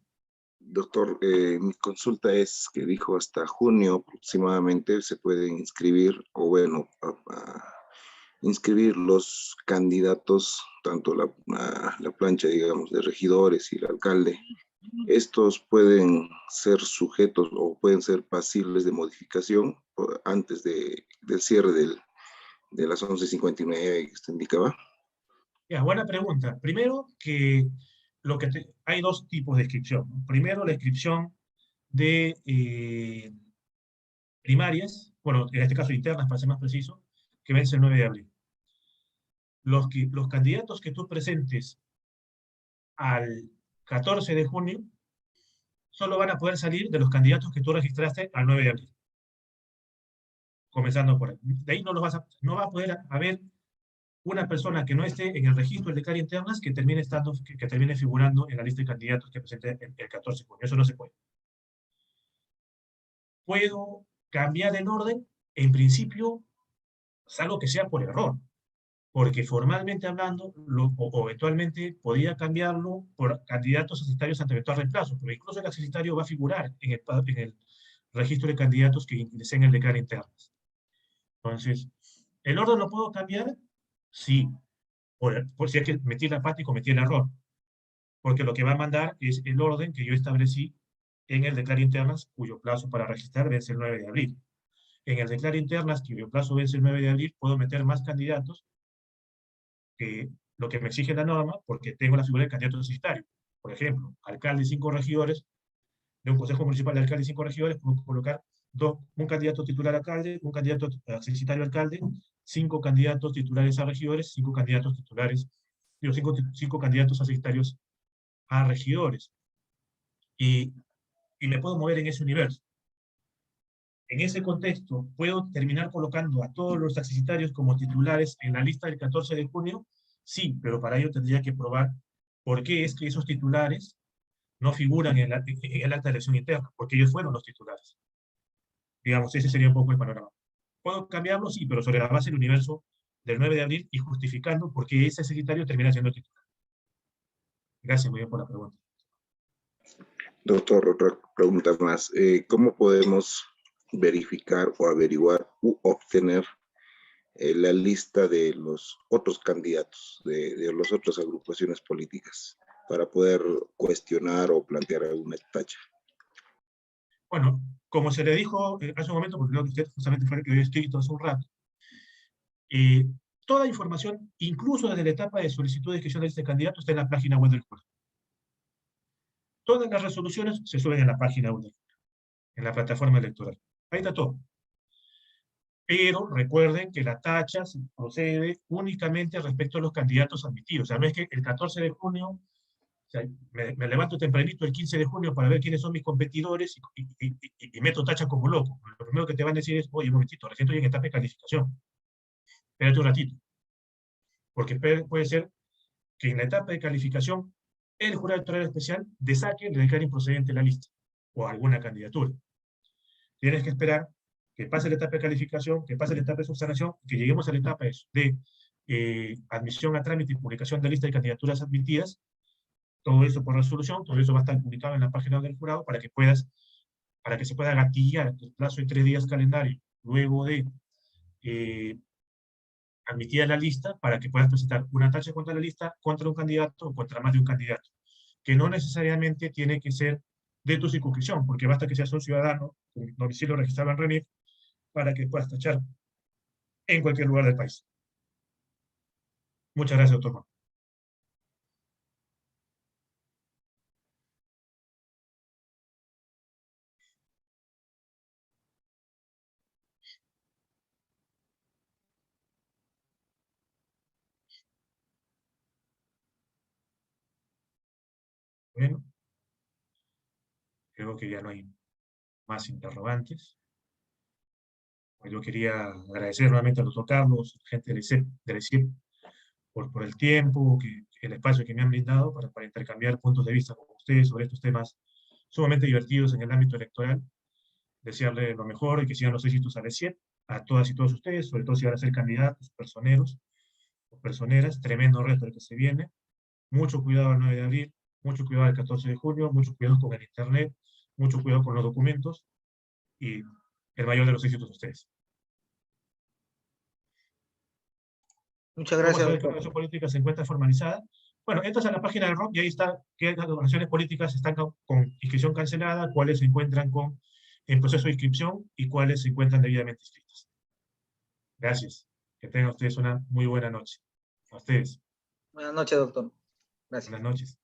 Doctor, mi consulta es que dijo hasta junio aproximadamente se pueden inscribir, o bueno, inscribir los candidatos, tanto la plancha, digamos, de regidores y el alcalde. Estos pueden ser sujetos o pueden ser pasibles de modificación antes del cierre de las 11:59 que usted indicaba. Ya, buena pregunta. Primero, que hay dos tipos de inscripción, ¿no? Primero, la inscripción de primarias, bueno, en este caso internas, para ser más preciso, que vence el 9 de abril. Los candidatos que tú presentes al 14 de junio solo van a poder salir de los candidatos que tú registraste al 9 de abril. Comenzando por ahí. De ahí no va a poder haber una persona que no esté en el registro de declaraciones internas que termine figurando en la lista de candidatos que presente el 14 de junio. Eso no se puede. ¿Puedo cambiar el orden? En principio, salvo que sea por error, porque formalmente hablando, o eventualmente podría cambiarlo por candidatos accesitarios ante eventual reemplazo, pero incluso el accesitario va a figurar en el registro de candidatos que ingresen en el declaraciones internas. Entonces, ¿el orden lo puedo cambiar? Sí, por si hay que metí la pata y cometí el error, porque lo que va a mandar es el orden que yo establecí en el declaraciones internas, cuyo plazo para registrar vence el 9 de abril. En el declaraciones internas, cuyo plazo vence el 9 de abril, puedo meter más candidatos que lo que me exige la norma, porque tengo la figura del candidato accesitario. Por ejemplo, alcalde y 5 regidores, de un consejo municipal de alcalde y 5 regidores, puedo colocar un candidato titular alcalde, un candidato accesitario alcalde, 5 candidatos titulares a regidores, 5 candidatos titulares, 5 candidatos accesitarios a regidores. Y me puedo mover en ese universo. En ese contexto, ¿puedo terminar colocando a todos los accesitarios como titulares en la lista del 14 de junio? Sí, pero para ello tendría que probar por qué es que esos titulares no figuran en el acta de elección interna, porque ellos fueron los titulares. Digamos, ese sería un poco el panorama. ¿Puedo cambiarlo? Sí, pero sobre la base del universo del 9 de abril y justificando por qué ese accesitario termina siendo titular. Gracias, muy bien por la pregunta. Doctor, otra pregunta más. ¿Cómo podemos verificar o averiguar u obtener la lista de los otros candidatos, de las otras agrupaciones políticas, para poder cuestionar o plantear alguna tacha? Bueno, como se le dijo hace un momento, porque creo que usted justamente fue el que dio escrito hace un rato, toda información, incluso desde la etapa de solicitud de inscripción de este candidato, está en la página web del jurado. Todas las resoluciones se suben en la página web del jurado, en la plataforma electoral. Ahí está todo. Pero recuerden que la tacha se procede únicamente respecto a los candidatos admitidos. O sea, no es que el 14 de junio, o sea, me levanto tempranito el 15 de junio para ver quiénes son mis competidores y meto tacha como loco. Lo primero que te van a decir es, oye, un momentito, recién estoy en etapa de calificación. Espérate un ratito. Porque puede ser que en la etapa de calificación el jurado electoral especial de saque le declare improcedente la lista o alguna candidatura. Tienes que esperar que pase la etapa de calificación, que pase la etapa de subsanación, que lleguemos a la etapa de admisión a trámite y publicación de lista de candidaturas admitidas, todo eso por resolución, todo eso va a estar publicado en la página del jurado para que se pueda gatillar el plazo de 3 días calendario luego de admitida a la lista para que puedas presentar una tacha contra la lista, contra un candidato o contra más de un candidato, que no necesariamente tiene que ser de tu circunscripción, porque basta que seas un ciudadano con domicilio registrado en RENIEC para que puedas tachar en cualquier lugar del país. Muchas gracias, doctor Juan. Bueno, creo que ya no hay más interrogantes. Yo quería agradecer nuevamente al doctor Carlos, gente del ICEP, por el tiempo, el espacio que me han brindado para intercambiar puntos de vista con ustedes sobre estos temas sumamente divertidos en el ámbito electoral. Desearle lo mejor y que sigan los éxitos al ESIEP, a todas y todos ustedes, sobre todo si van a ser candidatos, personeros o personeras. Tremendo reto el que se viene. Mucho cuidado el 9 de abril, mucho cuidado el 14 de junio, mucho cuidado con el Internet, mucho cuidado con los documentos y el mayor de los éxitos a ustedes. Muchas ¿Cómo gracias, saber que la doctor. organización política se encuentra formalizada? Bueno, entras a la página del ROC y ahí está qué organizaciones políticas están con inscripción cancelada, cuáles se encuentran en proceso de inscripción y cuáles se encuentran debidamente inscritas. Gracias. Que tengan ustedes una muy buena noche. A ustedes. Buenas noches, doctor. Gracias. Buenas noches.